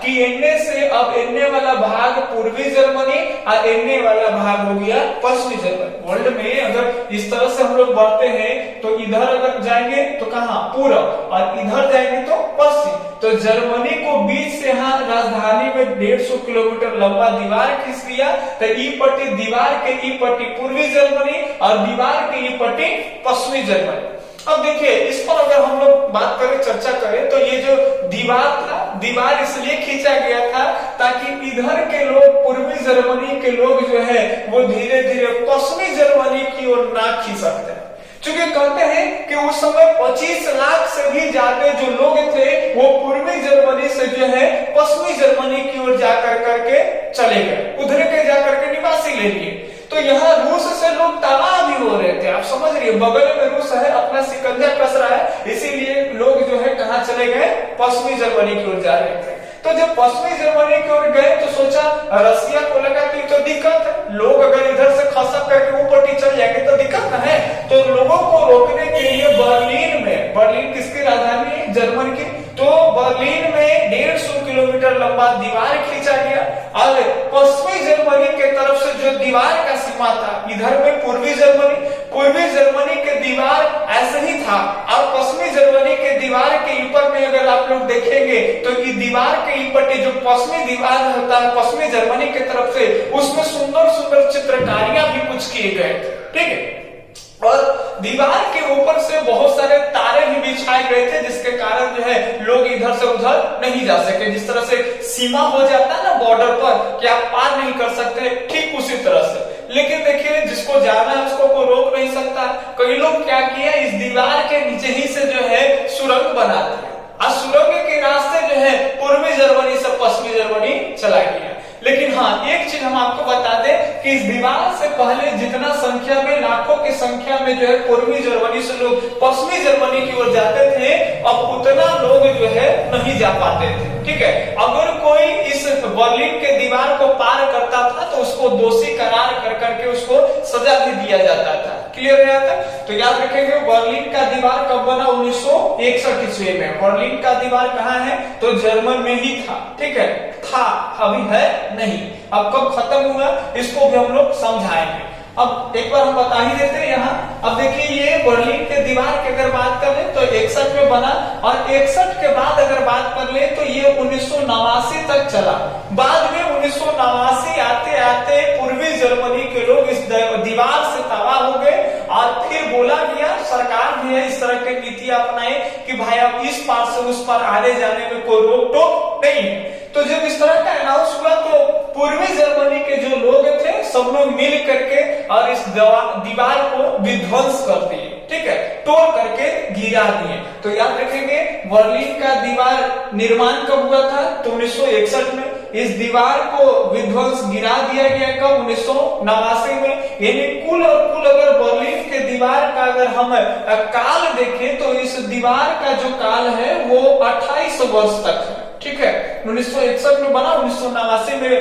कि एने से अब एने वाला भाग पूर्वी जर्मनी और एने वाला भाग हो गया पश्चिमी जर्मनी। वर्ल्ड में अगर इस तरह से हम लोग बढ़ते हैं तो इधर अगर जाएंगे तो कहाँ? पूर्व, और इधर जाएंगे तो पश्चिम। तो जर्मनी को बीच से यहाँ राजधानी में 150 किलोमीटर लंबा दीवार खींच दिया। तो ई पट्टी दीवार के ई पट्टी पूर्वी जर्मनी और दीवार के ई पट्टी पश्चिमी जर्मनी। अब देखिए इस पर अगर हम लोग बात करें, चर्चा करें, तो ये जो दीवार था, दीवार इसलिए खींचा गया था ताकि इधर के लोग, पूर्वी जर्मनी के लोग जो है वो धीरे धीरे पश्चिमी जर्मनी की ओर ना खींच सकते हैं। क्योंकि कहते हैं कि उस समय 25 लाख से भी ज्यादा जो लोग थे वो पूर्वी जर्मनी से जो है पश्चिमी जर्मनी की ओर जाकर करके चले गए, उधर के जाकर के निवासी ले लिए। तो यहाँ रूस से लोग तबाह भी हो रहे थे। आप समझ रही है, बगल में रूस है, अपना सिकंजा कस रहा है, इसीलिए लोग जो है कहाँ चले गए? पश्चिमी जर्मनी की ओर जा रहे थे। तो जब पश्चिमी जर्मनी की ओर गए तो सोचा, रसिया को लगा कि तो दिक्कत है, लोग अगर इधर से खसक करके ऊपर चल जाएंगे तो दिक्कत न है। तो लोगों को रोकने के लिए बर्लिन में, बर्लिन किसकी राजधानी है? जर्मन की। तो बर्लिन में 150 किलोमीटर लंबा दीवार खींचा गया। और पश्चिमी जर्मनी के तरफ से जो दीवार का सीमा था, इधर में पूर्वी जर्मनी के दीवार ऐसे ही था, और पश्चिमी जर्मनी के दीवार के ऊपर में अगर आप लोग देखेंगे तो ये दीवार के ऊपर जो पश्चिमी दीवार होता है पश्चिमी जर्मनी के तरफ से, उसमें सुंदर सुंदर चित्रकारियां भी कुछ किए गए थे, ठीक है। और दीवार के ऊपर से बहुत सारे तारे भी बिछाए गए थे, जिसके कारण जो है लोग इधर से उधर नहीं जा सके। जिस तरह से सीमा हो जाता है ना बॉर्डर पर कि आप पार नहीं कर सकते, ठीक उसी तरह से। लेकिन देखिए जिसको जाना है उसको कोई रोक नहीं सकता। कई लोग क्या किया, इस दीवार के नीचे ही से जो है सुरंग बना दिया, और सुरंग के रास्ते जो है पूर्वी जर्मनी से पश्चिमी जर्मनी चला गया। लेकिन हाँ, एक चीज हम आपको बता दें कि इस दीवार से पहले जितना संख्या में, लाखों की संख्या में जो है पूर्वी जर्मनी से लोग पश्चिमी जर्मनी की ओर जाते थे, अब उतना लोग जो है नहीं जा पाते थे, ठीक है। अगर कोई इस बर्लिन के दीवार को पार करता था तो उसको दोषी करार कर करके उसको सजा भी दिया जाता था। क्लियर है यहाँ तक? तो याद रखेंगे बर्लिन का दीवार कब बना? 1961 ईस्वी में। बर्लिन का दीवार कहाँ है? तो जर्मन में ही था, ठीक है, था, अभी है नहीं। अब कब खत्म हुआ इसको भी हम लोग समझाएंगे। अब एक बार हम बता ही देते हैं यहाँ। अब देखिए ये बर्लिन के दीवार की अगर बात करें तो 61 में बना, 61 के बाद अगर बात कर ले तो ये 1989 तक चला। बाद में 1989 आते आते पूर्वी जर्मनी के लोग इस दीवार से तबाह हो गए और फिर बोला गया, सरकार भी है इस तरह की नीति अपनाए कि भाई अब इस पार से उस पार आने जाने में कोई रोक टोक नहीं। तो जब इस तरह का अनाउंस हुआ तो पूर्वी जर्मनी के जो लोग थे सब लोग मिल करके और इस दीवार को विध्वंस कर दिए, ठीक है, तोड़ करके गिरा दिए। तो याद रखेंगे बर्लिन का दीवार निर्माण कब हुआ था? तो 1961 में। इस दीवार को विध्वंस गिरा दिया गया कब? 1989 में। यानी कुल और कुल अगर बर्लिन के दीवार का अगर हम काल देखें तो इस दीवार का जो काल है वो 28 वर्ष तक है, ठीक है। 1961 में बना, 1989 में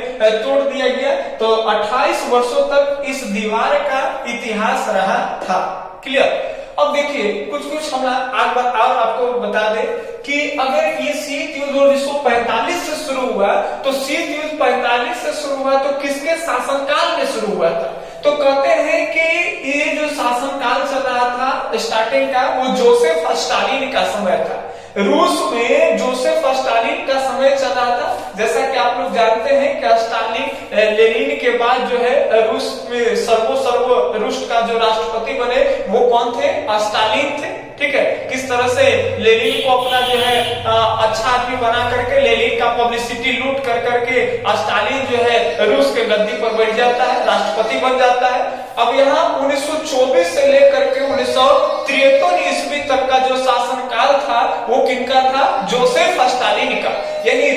तोड़ दिया गया, तो 28 वर्षों तक इस दीवार का इतिहास रहा था। क्लियर? अब देखिए कुछ हम और आपको बता दें कि अगर ये शीत युद्ध 1945 से शुरू हुआ तो शीत युद्ध 45 से शुरू हुआ तो किसके शासनकाल में शुरू हुआ था? तो कहते हैं कि ये जो शासनकाल चल रहा था स्टार्टिंग का वो जोसेफ स्टालिन का समय था। रूस में जोसेफ स्टालिन का समय चल रहा था। जैसा कि आप लोग जानते हैं कि स्टालिन लेनिन के बाद जो है रूस में सर्व रूस का जो राष्ट्रपति बने वो कौन थे? स्टालिन थे, ठीक है। किस तरह से लेनिन को अपना जो है अच्छा आदमी बना करके लेनिन का पब्लिसिटी लूट कर करके स्टालिन जो है रूस के गद्दी पर बैठ जाता है, राष्ट्रपति बन जाता है। अब यहाँ 1924 से लेकर के 1973 ईस्वी तक का जो शासनकाल था वो किनका था? जोसेफ स्टालिन का। यानी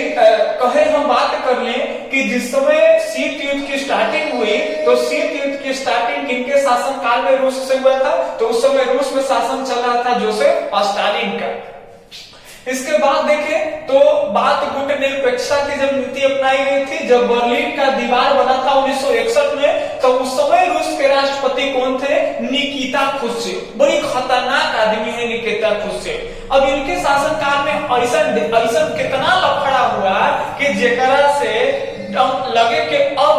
कहे हम बात कर लें कि जिस समय शीत युद्ध की स्टार्टिंग हुई तो शीत युद्ध की स्टार्टिंग किनके शासनकाल में रूस से हुआ था? तो उस समय रूस में शासन चल रहा था जोसेफ स्टालिन का। इसके बाद देखें तो बात गुटनिरपेक्षता की जब नीति अपनाई गई थी, जब बर्लिन का दीवार बना था 1961 में, तो उस समय रूस के राष्ट्रपति कौन थे? निकिता खुश्चेव। बड़ी खतरनाक आदमी है निकिता खुश्चेव। अब इनके शासनकाल में ऐसा कितना लफड़ा हुआ कि जेकरा से लगे कि अब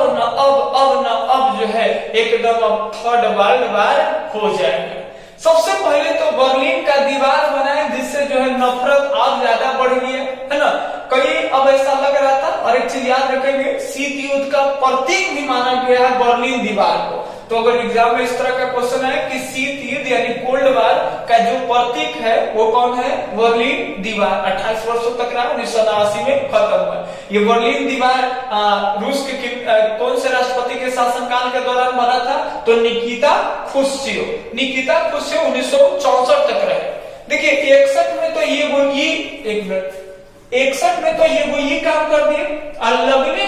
जो है एकदम अब थर्ड वर्ल्ड वार हो जाएगा। सबसे पहले तो बर्लिन का दीवार बनाए जिससे जो है नफरत और ज्यादा बढ़ गई है ना। कई अब ऐसा लग रहा था, और एक चीज याद रखेंगे, शीत युद्ध का प्रतीक भी माना गया है बर्लिन दीवार को। तो अगर एग्जाम में इस तरह का क्वेश्चन है कि शीत युद्ध यानी कोल्ड वार का जो प्रतीक है वो कौन है? बर्लिन दीवार। 28 वर्षों तक रहा, 1989 में खत्म हुआ। ये बर्लिन दीवार रूस के कौन से राष्ट्रपति के शासनकाल के दौरान बना था? तो निकिता खुश्चेव। निकिता खुश्चेव 1964 तक रहे। देखिए 61 में तो ये वो ये काम कर दिए, और लगने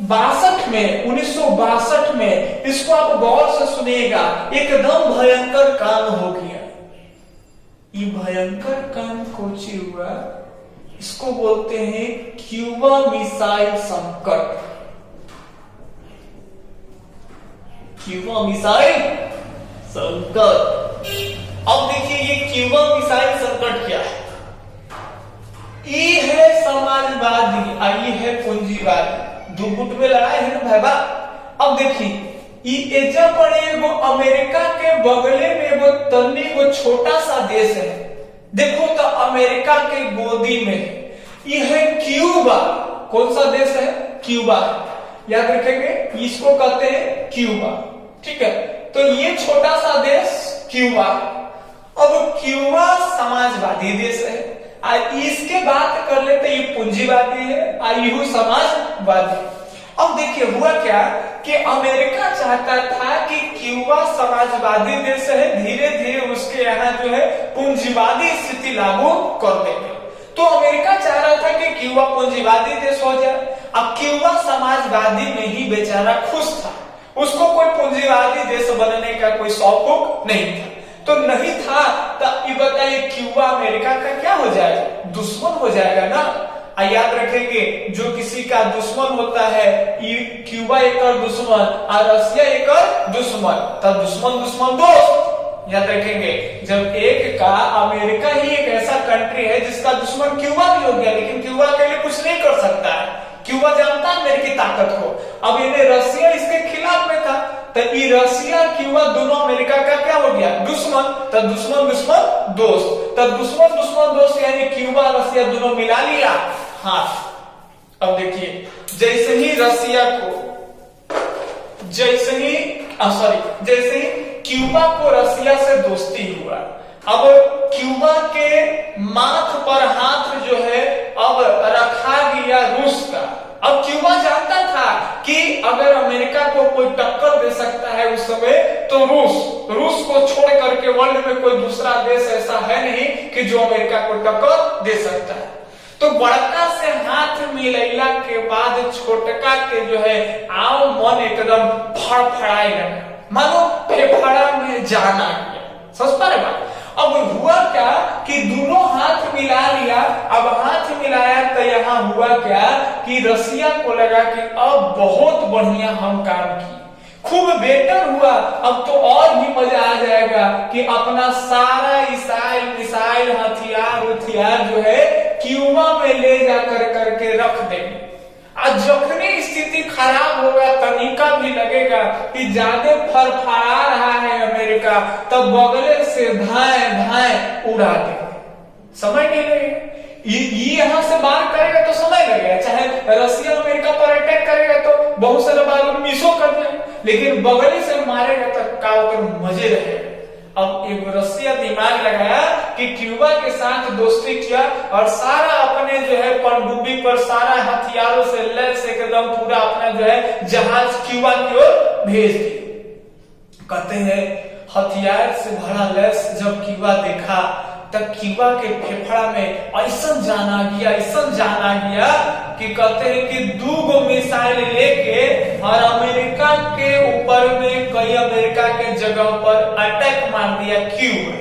62 में 1962 में, इसको आप गौर से सुनिएगा, एकदम भयंकर काम हो गया। ये भयंकर काम कोची हुआ, इसको बोलते हैं क्यूबा मिसाइल संकट। क्यूबा मिसाइल संकट। अब देखिए ये क्यूबा मिसाइल संकट क्या है? ये है समाजवादी और ये है पूंजीवादी, दो गुट में लड़ाई है ना भाई। अब देखिए एजा पर एगो अमेरिका के बगले में एगो तन्नी को छोटा सा देश है, देखो तो अमेरिका के गोदी में ये है क्यूबा। कौन सा देश है? क्यूबा। याद रखेंगे इसको कहते हैं क्यूबा, ठीक है। तो ये छोटा सा देश क्यूबा। अब क्यूबा समाजवादी देश है, इसके बात कर लेते ये पूंजीवादी है, यू समाजवादी। अब देखिए हुआ क्या कि अमेरिका चाहता था कि क्यूबा समाजवादी देश है, धीरे धीरे उसके यहाँ जो है पूंजीवादी स्थिति लागू कर देंगे। तो अमेरिका चाह रहा था कि क्यूबा पूंजीवादी देश हो जाए। अब क्यूबा समाजवादी में ही बेचारा खुश था, उसको कोई पूंजीवादी देश बनने का कोई शौक नहीं था। तो नहीं था तो ये बताइए क्यूबा अमेरिका का क्या हो जाएगा? दुश्मन हो जाएगा ना। याद रखेंगे जो किसी का दुश्मन होता है, क्यूबा एक और दुश्मन और रसिया एक और दुश्मन, तब दुश्मन दोस्त। याद रखेंगे जब एक का अमेरिका ही एक ऐसा कंट्री है जिसका दुश्मन क्यूबा भी हो गया, लेकिन क्यूबा के लिए कुछ नहीं कर सकता है, क्यूबा जानता है अमेरिकी ताकत को। अब इन्हें रसिया इसके खिलाफ में था, तो ये रसिया क्यूबा दोनों अमेरिका का क्या हो गया? दुश्मन। तब दुश्मन दोस्त, तब दुश्मन दोस्त यानी क्यूबा क्यूबा रसिया दोनों मिला लिया हाथ। अब देखिए जैसे ही क्यूबा को रसिया से दोस्ती हुआ, अब क्यूबा के माथ पर हाथ जो है अब रखा गया रूस का। अब क्यूबा जानता था कि अगर अमेरिका को कोई टक्कर दे सकता है उस समय तो रूस को छोड़ करके वर्ल्ड में कोई दूसरा देश ऐसा है नहीं कि जो अमेरिका को टक्कर दे सकता है। तो बड़का से हाथ मिलैला के बाद छोटका के जो है आओ मन एकदम फड़फड़ाए लगा, मानो फेफड़ा में जान आ गया। समझ पा रहे बात? अब हुआ क्या कि दोनों हाथ मिला लिया। अब हाथ मिलाया तो यहाँ हुआ क्या कि रसिया को लगा कि अब बहुत बढ़िया हम काम किए, खूब बेटर हुआ, अब तो और भी मजा आ जाएगा कि अपना सारा मिसाइल हथियार जो है क्यूबा में ले जा करके रख देंगे। आज जखनी स्थिति खराब होगा, तनिका भी लगेगा कि ज्यादा फरफरा रहा है अमेरिका, तब बगले से धाए उड़ा देंगे। समय नहीं लगेगा, ये यहाँ से बार करेगा तो समय लगेगा, चाहे रसिया अमेरिका पर अटैक करेगा तो बहुत सारे बार मिसो कर देगा, लेकिन बगली से मारेगा तो का मजे रहेगा। अब एक रसिया दिमाग लगाया कि क्यूबा के साथ दोस्ती किया और सारा अपने जो है पनडुब्बी पर सारा हथियारों से लैस एकदम पूरा अपना जो है जहाज क्यूबा की ओर भेज दिया। कहते हैं हथियार से भरा लैस जब क्यूबा देखा तब क्यूबा के फेफड़ा में ऐसा जान आ गया कि कहते हैं कि 2 मिसाइल लेके और अमेरिका के ऊपर में कई अमेरिका के जगह पर अटैक मार दिया। क्यूबा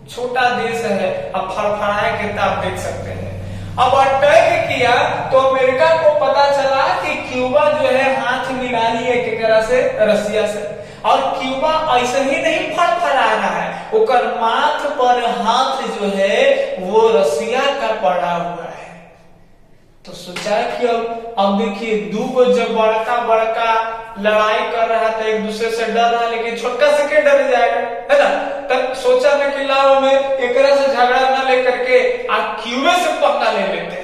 छोटा देश है, अब फड़फड़ाए के आप देख सकते हैं। अब अटैक किया तो अमेरिका को पता चला कि क्यूबा जो है हाथ मिला लिए एक तरह से रसिया से, और क्यूबा ऐसे ही नहीं फड़फड़ा रहा है, उकर माथ पर हाथ जो है वो रसिया का पड़ा हुआ है। तो सोचा कि अब देखिए 2 जब बड़का लड़ाई कर रहा था, एक दूसरे से डर रहा, लेकिन छोटका से क्या डर जाएगा, है ना? तब सोचा मैं कि लाओ में एक तरह से झगड़ा न लेकर के क्यूबा से पक्का ले लेते हैं।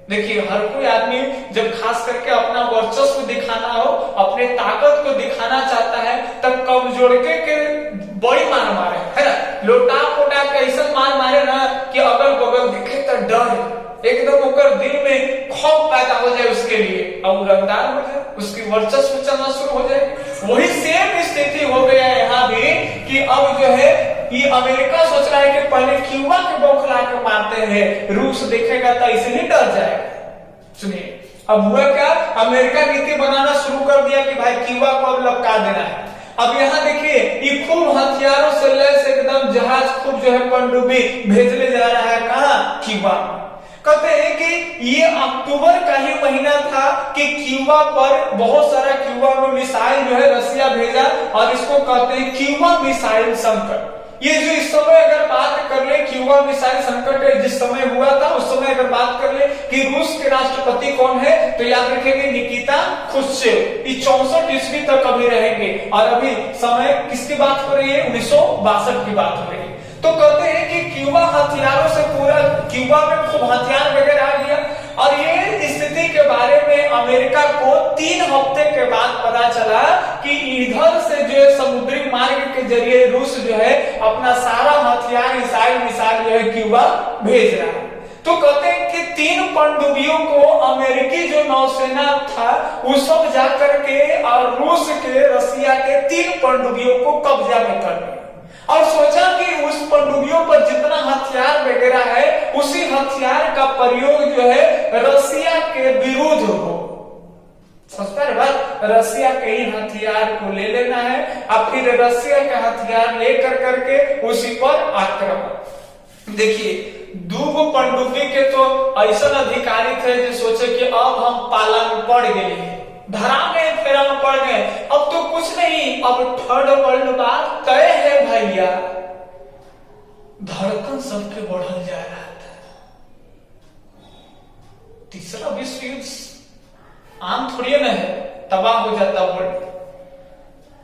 देखिए हर कोई आदमी जब खास करके अपना वर्चस्व दिखाना हो, अपने ताकत को दिखाना चाहता है, तब कमजोर के बड़ी मार मारे, है ना? लोटा पोटा के ऐसा मार मारे ना कि अगल बगल दिखे तो डर एकदम होकर दिल में खौफ पैदा हो जाए उसके लिए, अब रंगदार हो जाए, उसकी वर्चस्व चलना शुरू हो जाए। वही सेम स्थिति हो गया यहाँ भी कि अब जो है ये अमेरिका सोच रहा है कि पहले क्यूबा के बौखला के मारते हैं, रूस देखेगा तो इसलिए डर जाएगा। सुनिए अब हुआ क्या, अमेरिका नीति बनाना शुरू कर दिया कि भाई क्यूबा को अब लपका देना है। अब यहाँ देखिए ये खूब हथियारों से लैस एकदम जहाज खूब जो है पनडुब्बी भेजने जा रहा है, कहाँ? क्यूबा। कहते हैं कि ये अक्टूबर का ही महीना था कि क्यूबा पर बहुत सारा क्यूबा में मिसाइल जो है रसिया भेजा, और इसको कहते हैं क्यूबा मिसाइल संकट। ये जो इस समय अगर बात कर ले क्यूबा मिसाइल संकट जिस समय हुआ था, उस समय अगर बात कर ले कि रूस के राष्ट्रपति कौन है, तो याद रखेंगे निकिता खुश्चेव। ये 64 ईस्वी तक अभी रहेंगे, और अभी समय किसकी बात हो रही है? 1962 की बात हो रही है। तो कहते हैं कि क्यूबा हथियारों से पूरा क्यूबा में खूब हथियार वगैरह आ गया, और ये स्थिति के बारे में अमेरिका को 3 हफ्ते के बाद पता चला कि इधर से जो है समुद्री मार्ग के जरिए रूस जो है अपना सारा हथियार मिसाइल जो है क्यूबा भेज रहा है। तो कहते हैं कि 3 पनडुब्बियों को अमेरिकी जो नौसेना था वो सब जाकर के और रूस के रसिया के 3 पनडुब्बियों को कब्जा में कर लिया, और सोचा कि उस पनडुब्बियों पर जितना हथियार वगैरह है उसी हथियार का प्रयोग जो है रसिया के विरुद्ध हो। समझता है बात? रसिया के ही हथियार को ले लेना है, और फिर रसिया के हथियार लेकर करके उसी पर आक्रमण। देखिए 2 पनडुब्बी के तो ऐसा अधिकारी थे जो सोचे कि अब हम पाला में पड़ गए, धरा में फेरा में पड़ गए, अब तो कुछ नहीं, अब 3rd वर्ल्ड वार तय है भैया। धड़कन सबके बढ़ल जा रहा था। तीसरा विश्व युद्ध आम थोड़ी न है, तबाह हो जाता वर्ल्ड।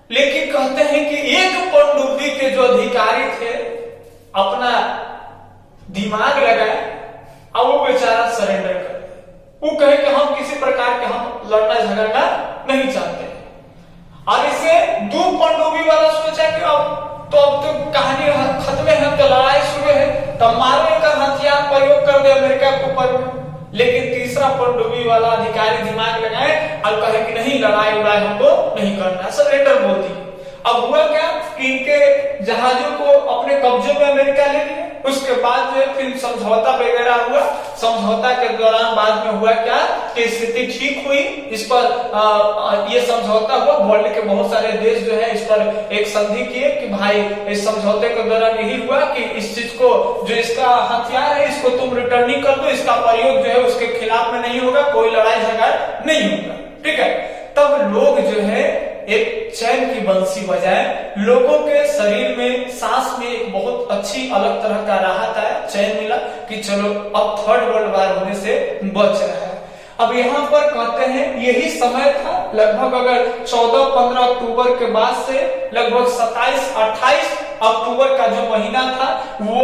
लेकिन कहते हैं कि एक पनडुब्बी के जो अधिकारी थे अपना दिमाग लगाए अब वो बेचारा सरेंडर कर, वो कहे कि हम किसी प्रकार के हम लड़ना झगड़ना नहीं चाहते। और इसे दो पनडुब्बी वाला सोचा कि अब तो कहानी खत्म है, तो लड़ाई शुरू है, तब मारो एक हथियार प्रयोग कर दे अमेरिका के ऊपर में। लेकिन तीसरा पनडुब्बी वाला अधिकारी दिमाग लगाए और कहे कि नहीं, लड़ाई उड़ाई हमको नहीं करना, सरेंडर बोल दी। अब हुआ क्या कि इनके जहाजों को अपने कब्जे में अमेरिका ले लिया। उसके बाद जो फिर समझौता वगैरह हुआ। समझौता के दौरान बाद में हुआ क्या कि स्थिति ठीक हुई, इस पर ये समझौता हुआ। वर्ल्ड के बहुत सारे देश जो है इस पर एक संधि किए कि भाई इस समझौते के दौरान यही हुआ कि इस चीज को, जो इसका हथियार है, इसको तुम रिटर्निंग कर दो, इसका प्रयोग जो है उसके खिलाफ में नहीं होगा, कोई लड़ाई झगड़ा नहीं होगा। ठीक है, तब लोग जो है एक चैन की बंसी बजाए, लोगों के शरीर में, सांस में एक बहुत अच्छी अलग तरह का राहत आया, चैन मिला कि चलो अब थर्ड वर्ल्ड वार होने से बच रहा है। अब यहाँ पर कहते हैं यही समय था, लगभग अगर 14-15 अक्टूबर के बाद से लगभग 27-28 अक्टूबर का जो महीना था वो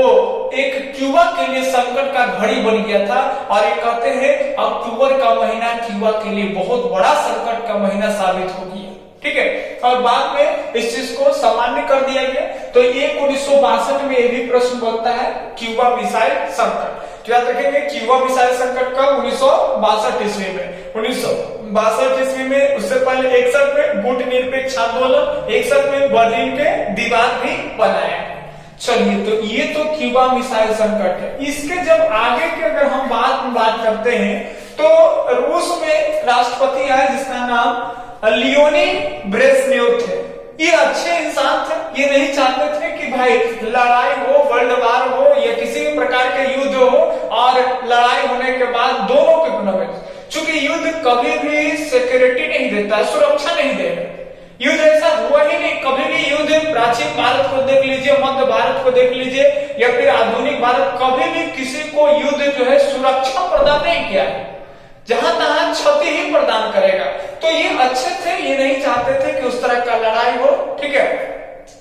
एक क्यूबा के लिए संकट का घड़ी बन गया था। और ये कहते हैं अक्टूबर का महीना क्यूबा के लिए बहुत बड़ा संकट का महीना साबित हो गया। ठीक है, और बाद में इस चीज को सामान्य कर दिया गया। तो ये 1962 में ये भी प्रश्न बनता है, क्यूबा मिसाइल संकट। याद रखेंगे, क्यूबा मिसाइल संकट कब? 1962 ईस्वी में। 1962 ईस्वी में, उससे पहले 61 में गुट निरपेक्ष आंदोलन, 61 में बर्लिन के दीवार भी बनाया। चलिए, तो ये तो क्यूबा मिसाइल संकट है। इसके जब आगे के अगर हम बात करते हैं तो रूस में राष्ट्रपति आए जिसका नाम लियोनिड ब्रेजनेव थे। ये अच्छे इंसान थे, ये नहीं चाहते थे कि भाई लड़ाई हो, वर्ल्ड वार हो या किसी भी प्रकार के युद्ध हो और लड़ाई होने के बाद दोनों के गुण, चूंकि युद्ध कभी भी सिक्योरिटी नहीं देता है, सुरक्षा नहीं देगा। युद्ध ऐसा हुआ ही नहीं, कभी भी युद्ध, प्राचीन भारत को देख लीजिए, मध्य भारत को देख लीजिए या फिर आधुनिक भारत, कभी भी किसी को युद्ध जो है सुरक्षा प्रदान नहीं किया है, जहां तहां क्षति ही प्रदान करेगा। तो ये अच्छे थे, ये नहीं चाहते थे कि उस तरह का लड़ाई हो। ठीक है,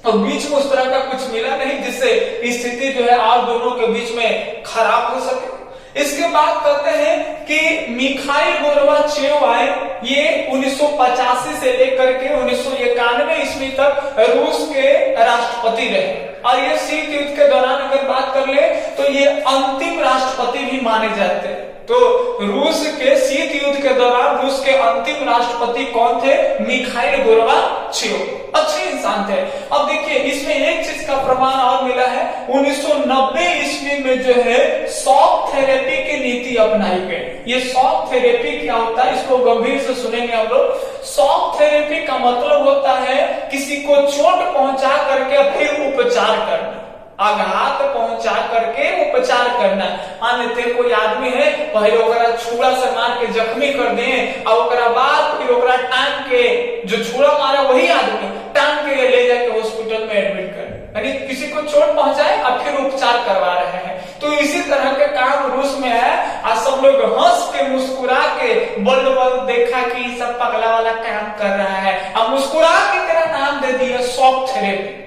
और बीच में उस तरह का कुछ मिला नहीं जिससे स्थिति जो है और दोनों के बीच में खराब हो सके। इसके बाद कहते हैं कि मिखाइल गोर्बाचेव आए। ये 1985 से लेकर के 1991 ईस्वी तक रूस के राष्ट्रपति रहे। और ये शीत युद्ध के दौरान अगर बात कर ले तो ये अंतिम राष्ट्रपति भी माने जाते हैं। तो रूस के शीत युद्ध के दौरान रूस के अंतिम राष्ट्रपति कौन थे? Mikhail Gorbachev. अच्छे इंसान थे। अब देखिए, इसमें एक चीज का प्रमाण और मिला है। 1990 ईस्वी में जो है शॉक थेरेपी की नीति अपनाई गई। ये शॉक थेरेपी क्या होता है, इसको गंभीर से सुनेंगे हम लोग। शॉक थेरेपी का मतलब होता है किसी को चोट पहुंचा करके फिर उपचार करना, आघात पहुंचा करके उपचार करना। मान लेते कोई आदमी है, पहले ओकरा छुरा से मार के जख्मी कर दें और ओकरा बाद फिर ओकरा टांग के, जो छुरा मारा वही आदमी टांग के ले जाके हॉस्पिटल में एडमिट कर, यानी किसी को चोट पहुंचाए और फिर उपचार करवा रहे हैं। तो इसी तरह के काम रूस में है। आज सब लोग हंस के मुस्कुरा के बल देखा कि सब पगला वाला काम कर रहा है, अब मुस्कुरा के तेरा नाम दे दिया शॉक थेरेपी।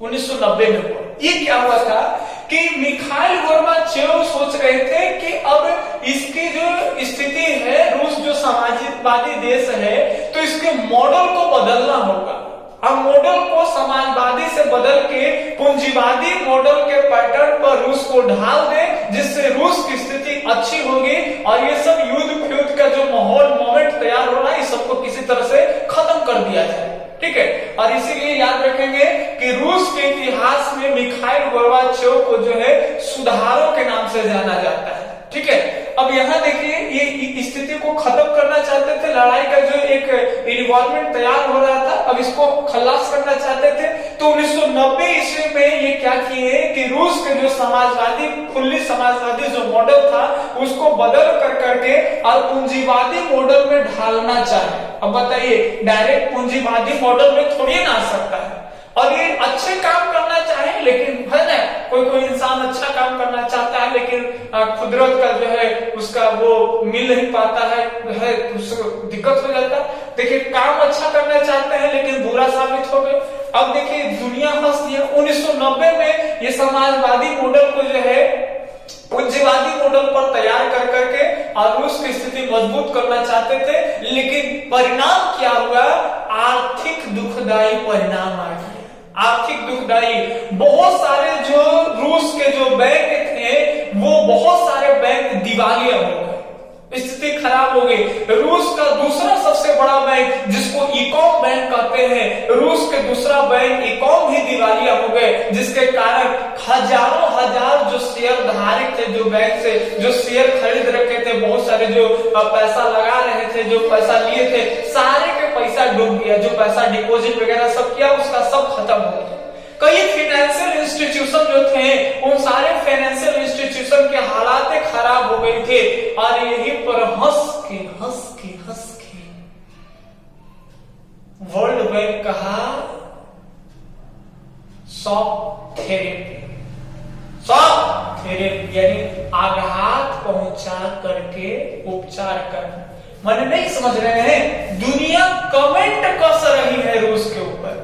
1990 में हुआ। ये क्या हुआ था कि मिखाइल गोर्बाचेव सोच रहे थे कि अब इसकी जो स्थिति है, रूस जो समाजवादी देश है, तो इसके मॉडल को बदलना होगा। अब मॉडल को समाजवादी से बदल के पूंजीवादी मॉडल के पैटर्न पर रूस को ढाल दे, जिससे रूस की स्थिति अच्छी होगी और ये सब युद्ध का जो माहौल मोमेंट तैयार हो रहा है, इस सबको किसी तरह से खत्म कर दिया जाए। ठीक है, और इसीलिए याद रखेंगे कि रूस के इतिहास में मिखाइल गोर्बाचेव को जो है सुधारों के नाम से जाना जाता है। ठीक है, अब यहाँ देखिए, ये स्थिति को खत्म करना चाहते थे, लड़ाई का जो एक इन्वायरमेंट तैयार हो रहा था, अब इसको खलास करना चाहते थे। तो 1990 ईस्वी में ये क्या किए कि रूस के जो समाजवादी, खुली समाजवादी जो मॉडल था, उसको बदल कर करके और पूंजीवादी मॉडल में ढालना चाहे। अब बताइए, डायरेक्ट पूंजीवादी मॉडल में थोड़ी ना आ सकता है। और ये अच्छे काम करना चाहे, लेकिन है ना, कोई इंसान अच्छा काम करना चाहता है लेकिन कुदरत का जो है उसका वो मिल नहीं पाता है, उसको दिक्कत हो जाता है। देखिए, काम अच्छा करना चाहते हैं लेकिन बुरा साबित हो गए। अब देखिए, दुनिया हंस दिया। 1990 में ये समाजवादी मॉडल को जो है पूंजीवादी मॉडल पर तैयार कर करके और रूस की स्थिति मजबूत करना चाहते थे, लेकिन परिणाम क्या हुआ? आर्थिक दुखदाई परिणाम आ गया। आर्थिक दुखदाई, बहुत सारे जो रूस के जो बैंक थे वो बहुत सारे बैंक दिवालिया हो गए, स्थिति खराब हो गई। रूस का दूसरा सबसे बड़ा बैंक जिसको इकॉम बैंक कहते हैं, रूस के दूसरा बैंक इकॉम भी दिवालिया हो गए, जिसके कारण हजारों हजार जो शेयर धारक थे, जो बैंक से जो शेयर खरीद रखे थे, बहुत सारे जो पैसा लगा रहे थे, जो पैसा लिए थे, सारे के पैसा डूब गया। जो पैसा डिपॉजिट वगैरह सब किया उसका सब खत्म हो गया। कई फाइनेंशियल इंस्टीट्यूशन जो थे उन सारे फाइनेंशियल इंस्टीट्यूशन के हालात खराब हो गए थे, और यही पर हंस के वर्ल्ड बैंक कहा शॉक थेरेपी यानी आघात पहुंचा करके उपचार करना। मैंने नहीं समझ रहे हैं, दुनिया कमेंट कस रही है रूस के ऊपर,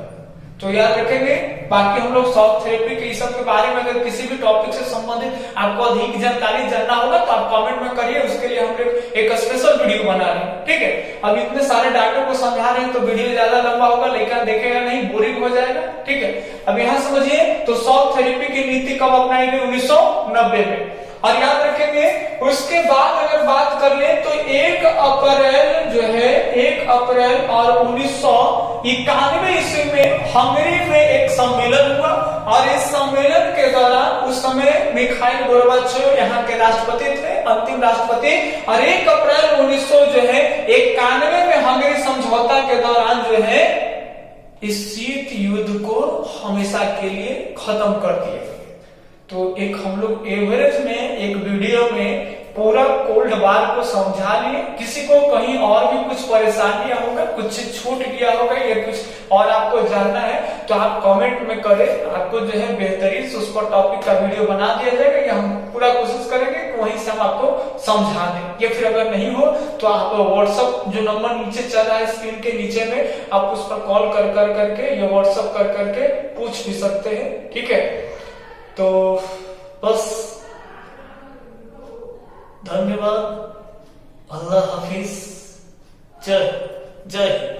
तो याद रखेंगे। बाकी हम लोग शॉक थेरेपी के सब के बारे में अगर किसी भी टॉपिक से संबंधित आपको अधिक जानकारी जानना होगा तो आप कमेंट में करिए, उसके लिए हम लोग एक स्पेशल वीडियो बना रहे हैं, ठीक है। अब इतने सारे डॉक्टर को समझा रहे हैं तो वीडियो ज्यादा लंबा होगा, लेकिन देखेगा नहीं, बोरिंग हो जाएगा, ठीक है। अब यहाँ समझिए, तो शॉक थेरेपी की नीति कब अपनाई गई? 1990 में। और याद रखेंगे, उसके बाद अगर बात कर ले तो 1 अप्रैल जो है 1 अप्रैल और 1991 ईस्वी में हंगरी में एक सम्मेलन हुआ, और इस सम्मेलन के दौरान उस समय मिखाइल गोर्बाचेव यहाँ के राष्ट्रपति थे, अंतिम राष्ट्रपति, और 1 अप्रैल 1991 में हंगरी समझौता के दौरान जो है इस शीत युद्ध को हमेशा के लिए खत्म कर दिया। तो एक हम लोग एवरेज में एक वीडियो में पूरा कोल्ड वार को समझा लिए। किसी को कहीं और भी कुछ परेशानियां होगा, कुछ छूट गया होगा या कुछ और आपको जानना है तो आप कमेंट में करें, आपको जो है बेहतरीन से उस पर टॉपिक का वीडियो बना दिया जाएगा, या हम पूरा कोशिश करेंगे कि वहीं से हम आपको समझा दें। या फिर अगर नहीं हो तो आप व्हाट्सएप जो नंबर नीचे चल रहा है स्क्रीन के नीचे में, आप उस पर कॉल कर करके या व्हाट्सएप कर करके पूछ भी सकते हैं, ठीक है। तो बस धन्यवाद, अल्लाह हाफिज, जय जय।